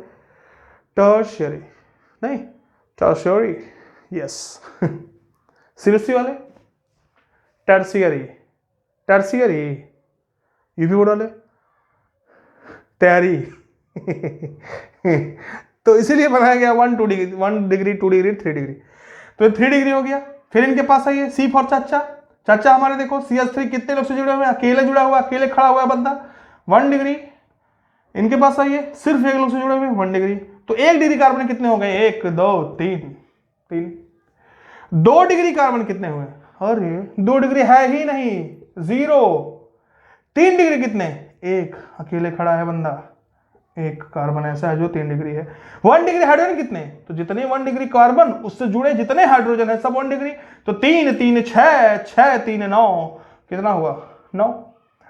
टर्शियरी नहीं टर्शियरी, यस। सीबीएसई वाले टर्शियरी, टर्शियरी, यूपी बोर्ड वाले तैयारी। तो इसीलिए बनाया गया 1 डिग्री 2 डिग्री 3 डिग्री। तो 3 डिग्री हो गया। फिर इनके पास आइए, सी फॉर चाचा। चाचा हमारे देखो CH3 कितने लोग से जुड़े हुए हैं, अकेले जुड़ा हुआ, अकेले खड़ा हुआ है बंदा 1 डिग्री। इनके पास आइए, सिर्फ 1 लोग से जुड़े हुए 1 डिग्री। तो 1 डिग्री कार्बन कितने हो गए, 1 2 3। 2 डिग्री कार्बन कितने हुए, अरे 2 डिग्री है ही नहीं, 0। 3 डिग्री कितने, 1, अकेले खड़ा है बंदा, 1 कार्बन ऐसा है जो 3 डिग्री है। 1 डिग्री हाइड्रोजन कितने, तो जितने 1 डिग्री कार्बन उससे जुड़े जितने हाइड्रोजन है सब 1 डिग्री। तो 3 3 6, 6 3 9, कितना हुआ 9।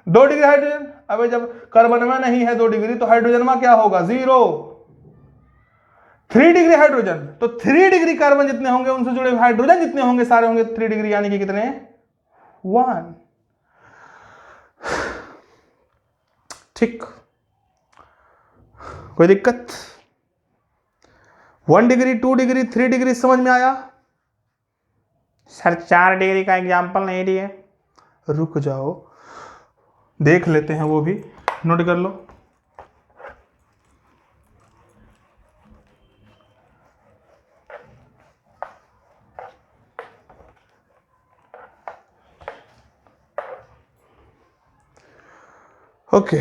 2 डिग्री हाइड्रोजन, अबे जब कार्बन में नहीं है 2 डिग्री तो हाइड्रोजन में क्या होगा 0। 3 डिग्री हाइड्रोजन, तो 3 डिग्री कार्बन जितने होंगे उनसे जुड़े हाइड्रोजन जितने होंगे सारे होंगे 3 डिग्री, यानी कि कितने 1। ठीक, कोई दिक्कत। 1 डिग्री 2 डिग्री 3 डिग्री समझ में आया। सर 4 डिग्री का एग्जाम्पल नहीं दिए, रुक जाओ देख लेते हैं, वो भी नोट कर लो। ओके,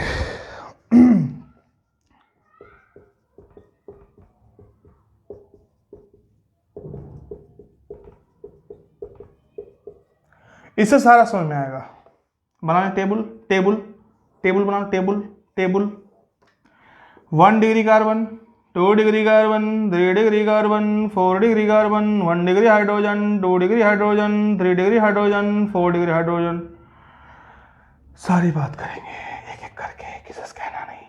इससे सारा समझ में आएगा। बनाने टेबल टेबल टेबल बनाओ, table 1 degree carbon, 2 degree carbon, 3 degree carbon, 4 degree carbon, 1 degree hydrogen, 2 degree hydrogen, 3 degree hydrogen, 4 degree hydrogen. सारी बात करेंगे एक एक करके, किसी से कहना नहीं,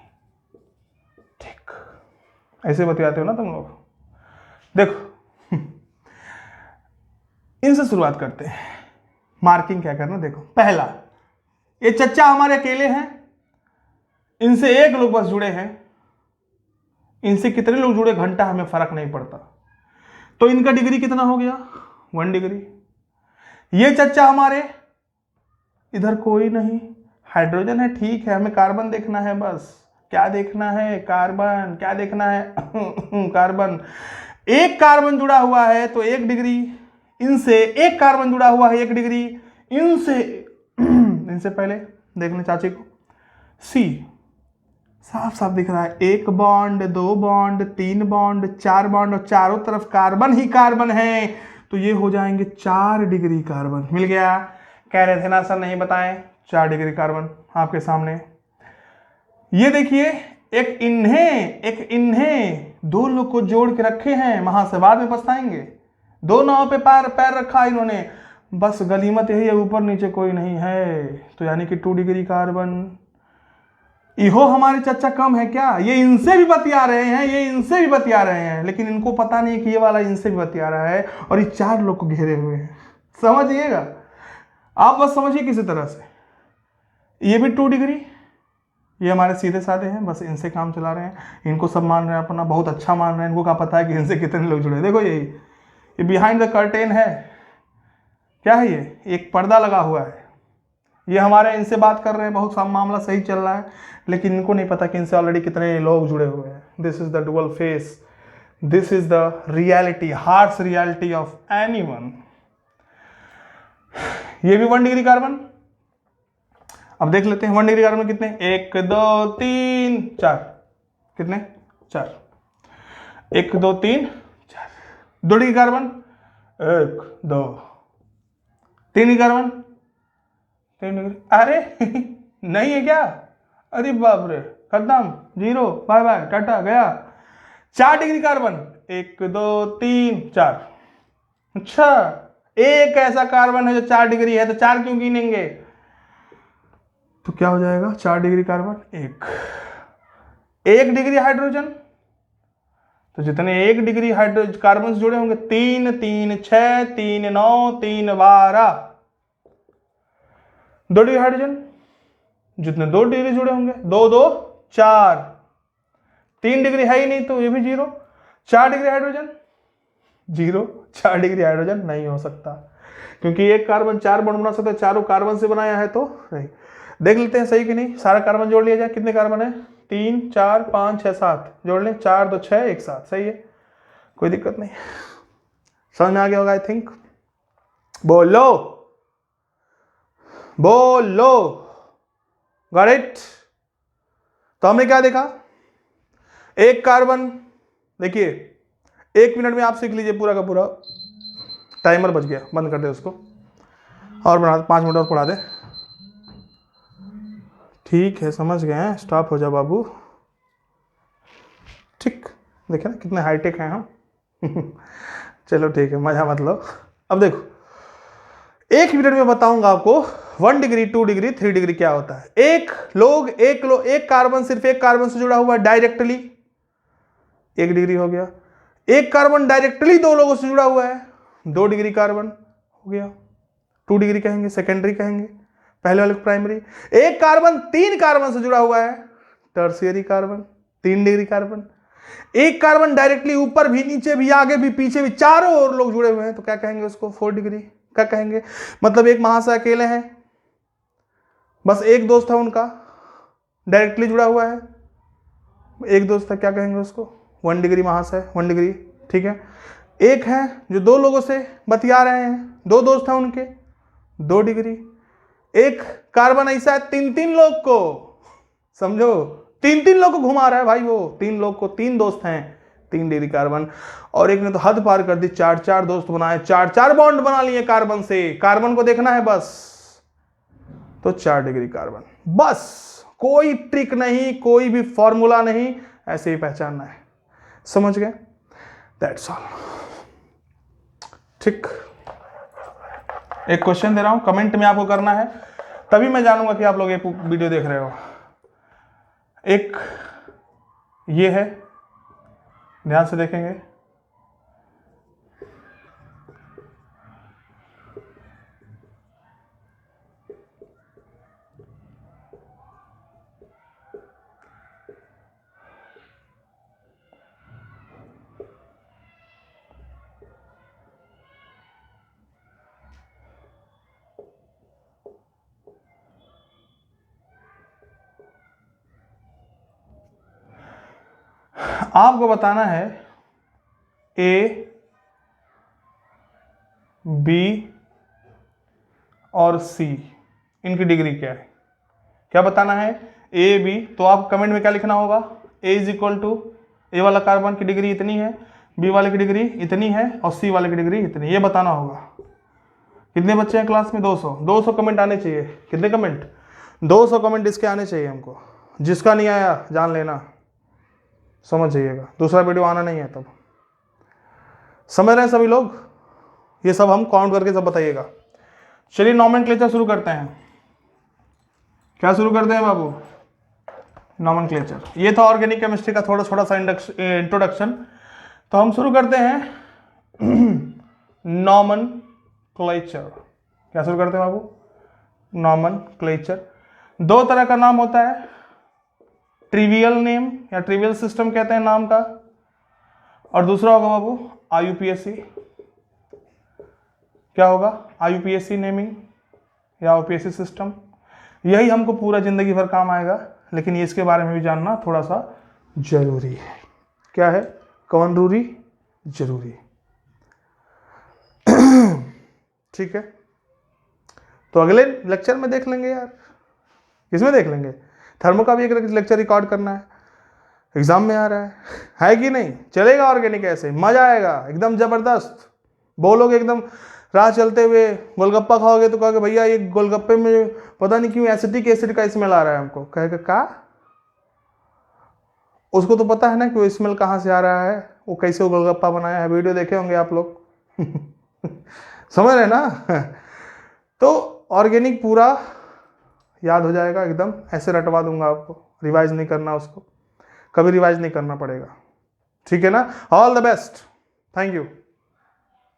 ठीक। ऐसे बतियाते हो ना तुम लोग। देखो इनसे शुरुआत करते हैं। मार्किंग क्या करना, देखो पहला, ये चच्चा हमारे अकेले हैं, इनसे 1 लोग बस जुड़े हैं, इनसे कितने लोग जुड़े घंटा हमें फर्क नहीं पड़ता। तो इनका डिग्री कितना हो गया 1 डिग्री। ये चच्चा हमारे, इधर कोई नहीं, हाइड्रोजन है ठीक है, हमें कार्बन देखना है बस। क्या देखना है, कार्बन। क्या देखना है कार्बन। 1 कार्बन जुड़ा हुआ है तो 1 डिग्री, इनसे 1 कार्बन जुड़ा हुआ है 1 डिग्री, इनसे इनसे पहले देख लें चाची को, सी साफ साफ दिख रहा है, 1 बॉन्ड 2 बॉन्ड 3 बॉन्ड 4 बॉन्ड और चारों तरफ कार्बन ही कार्बन है, तो ये हो जाएंगे 4 डिग्री कार्बन। मिल गया। कह रहे थे ना सर नहीं बताएं, 4 डिग्री कार्बन आपके सामने। ये देखिए, एक इन्हें 2 लोग को जोड़ के रखे हैं, वहां से बाद में पछताएंगे। 2 नाव पे पैर रखा इन्होंने, बस गनीमत यही है ऊपर नीचे कोई नहीं है, तो यानी कि 2 डिग्री कार्बन। इहो हमारे चच्चा कम है क्या? ये इनसे भी बतिया रहे हैं, ये इनसे भी बतिया रहे हैं, लेकिन इनको पता नहीं कि ये वाला इनसे भी बतिया रहा है और ये 4 लोग को घेरे हुए हैं। समझिएगा, आप बस समझिए किसी तरह से। ये भी 2 डिग्री, ये हमारे सीधे साधे हैं, बस इनसे काम चला रहे हैं। इनको सब मान रहे हैं अपना, बहुत अच्छा मान रहे हैं। इनको क्या पता है कि इनसे कितने लोग जुड़े हैं। देखो ये बिहाइंड द कर्टेन है, क्या है ये? एक पर्दा लगा हुआ है। ये हमारे इनसे बात कर रहे हैं, बहुत सा मामला सही चल रहा है, लेकिन इनको नहीं पता कि इनसे ऑलरेडी कितने लोग जुड़े हुए हैं। This is the dual face, this is the reality, harsh reality of anyone. ये भी 1 डिग्री कार्बन। अब देख लेते हैं 1 डिग्री कार्बन कितने, 1 2 3 4, कितने? 4, 1 2 3 4। 2 degree carbon, 1 2। 3 degree carbon, 3 degree, अरे नहीं है क्या? अरे बाप रे, खत्म, 0, बाय बाय, टाटा, गया। 4 डिग्री कार्बन, 1 2 3 4। अच्छा, एक ऐसा कार्बन है जो 4 डिग्री है, तो 4 क्यों गिनेंगे? तो क्या हो जाएगा? 4 डिग्री कार्बन, 1 डिग्री हाइड्रोजन, तो जितने 1 डिग्री हाइड्रोजन कार्बन जुड़े होंगे, 3 3 6 3 9 3 12। 2 डिग्री हाइड्रोजन, जितने 2 डिग्री जुड़े होंगे, 2 2 4। 3 डिग्री है ही नहीं, तो ये भी 0। 4 डिग्री हाइड्रोजन, 0। 4 डिग्री हाइड्रोजन नहीं हो सकता, क्योंकि एक कार्बन 4 बॉन्ड बना सकता है, चारों कार्बन से बनाया है, तो नहीं। देख लेते हैं सही कि नहीं। सारा कार्बन जोड़ लिया जाए, कितने कार्बन है? 3 4 5 6 7, जोड़ लें, 4 2 6 1 7, सही है, कोई दिक्कत नहीं। समझ में आ गया होगा आई थिंक। बोलो बोलो, गॉट इट। तो हमने क्या देखा? एक कार्बन, देखिए 1 मिनट में आप सीख लीजिए पूरा का पूरा। टाइमर बच गया, बंद कर दे उसको और बना दे, 5 मिनट और पढ़ा दे। ठीक है, समझ गए हैं, स्टॉप हो जा बाबू। ठीक, देखे ना कितने हाईटेक हैं हम। चलो ठीक है, मजा मत लो। अब देखो, 1 मिनट में बताऊंगा आपको 1 डिग्री 2 डिग्री 3 डिग्री क्या होता है। एक कार्बन, सिर्फ एक कार्बन से जुड़ा हुआ है डायरेक्टली, 1 डिग्री हो गया। एक कार्बन डायरेक्टली 2 लोगों से जुड़ा हुआ है, 2 डिग्री कार्बन हो गया। 2 डिग्री कहेंगे, सेकेंडरी कहेंगे, पहले वाले को प्राइमरी। एक कार्बन 3 कार्बन से जुड़ा हुआ है, टर्शियरी कार्बन, 3 डिग्री कार्बन। एक कार्बन डायरेक्टली ऊपर भी, नीचे भी, आगे भी, पीछे भी, चारों ओर लोग जुड़े हुए हैं, तो क्या कहेंगे उसको? 4 डिग्री। क्या कहेंगे? मतलब एक महाशय अकेले हैं, बस एक दोस्त है उनका, डायरेक्टली जुड़ा हुआ है, एक दोस्त है, क्या कहेंगे उसको? 1 डिग्री महाशय, 1 डिग्री, ठीक है। एक है जो 2 लोगों से बतिया रहे हैं, 2 दोस्त हैं उनके, 2 डिग्री। एक कार्बन ऐसा है 3 लोग को, समझो, 3 लोग को घुमा रहा है भाई, वो 3 लोग को, 3 दोस्त हैं, 3 डिग्री कार्बन। और एक ने तो हद पार कर दी, 4 दोस्त बनाए, 4 बॉन्ड बना लिए कार्बन से। कार्बन को देखना है बस, तो 4 डिग्री कार्बन, बस, कोई ट्रिक नहीं, कोई भी फॉर्मूला नहीं, ऐसे ही पहचानना है। समझ गए? That's all. ठीक, एक क्वेश्चन दे रहा हूं, कमेंट में आपको करना है, तभी मैं जानूंगा कि आप लोग ये वीडियो देख रहे हो। एक ये है, ध्यान से देखेंगे, आपको बताना है ए, बी और सी, इनकी डिग्री क्या है। क्या बताना है? ए बी, तो आप कमेंट में क्या लिखना होगा, ए इज इक्वल टू ए वाला कार्बन की डिग्री इतनी है, बी वाले की डिग्री इतनी है और सी वाले की डिग्री इतनी, ये बताना होगा। कितने बच्चे हैं क्लास में? 200 कमेंट आने चाहिए। कितने कमेंट? 200 कमेंट इसके आने चाहिए हमको। जिसका नहीं आया जान लेना, समझ जाइएगा, दूसरा वीडियो आना नहीं है तब। समझ रहे हैं सभी लोग? ये सब हम काउंट करके सब बताइएगा। चलिए नॉमेनक्लेचर शुरू करते हैं। क्या शुरू करते हैं बाबू? नॉमेनक्लेचर। ये था ऑर्गेनिक केमिस्ट्री का थोड़ा सा इंट्रोडक्शन। तो हम शुरू करते हैं नॉमेनक्लेचर। क्या शुरू करते हैं बाबू? नॉमेनक्लेचर। दो तरह का नाम होता है, ट्रिवियल नेम या ट्रिवियल सिस्टम कहते हैं नाम का, और दूसरा होगा बाबू आईयूपीएसी। क्या होगा? आईयूपीएसी नेमिंग या ओपीएसी सिस्टम। यही हमको पूरा जिंदगी भर काम आएगा, लेकिन इसके बारे में भी जानना थोड़ा सा जरूरी है। क्या है? कौन रूरी? जरूरी। ठीक है, तो अगले लेक्चर में देख लेंगे यार। किसमें देख लेंगे? थर्मो का भी एक लेक्चर रिकॉर्ड करना है, एग्जाम में आ रहा है कि नहीं? चलेगा ऑर्गेनिक ऐसे, मजा आएगा एकदम जबरदस्त। बोलोगे एकदम, राह चलते हुए गोलगप्पा खाओगे तो कहोगे भैया ये गोलगप्पे में पता नहीं क्यों एसिटिक एसिड का स्मेल आ रहा है हमको। कहेगा का? उसको तो पता है ना कि वो स्मेल कहाँ से आ रहा है, वो कैसे वो गोलगप्पा बनाया है, वीडियो देखे होंगे आप लोग। समझ रहे ना? तो ऑर्गेनिक पूरा याद हो जाएगा एकदम, ऐसे रटवा दूंगा आपको, रिवाइज नहीं करना उसको, कभी रिवाइज नहीं करना पड़ेगा। ठीक है ना? All the best, thank you.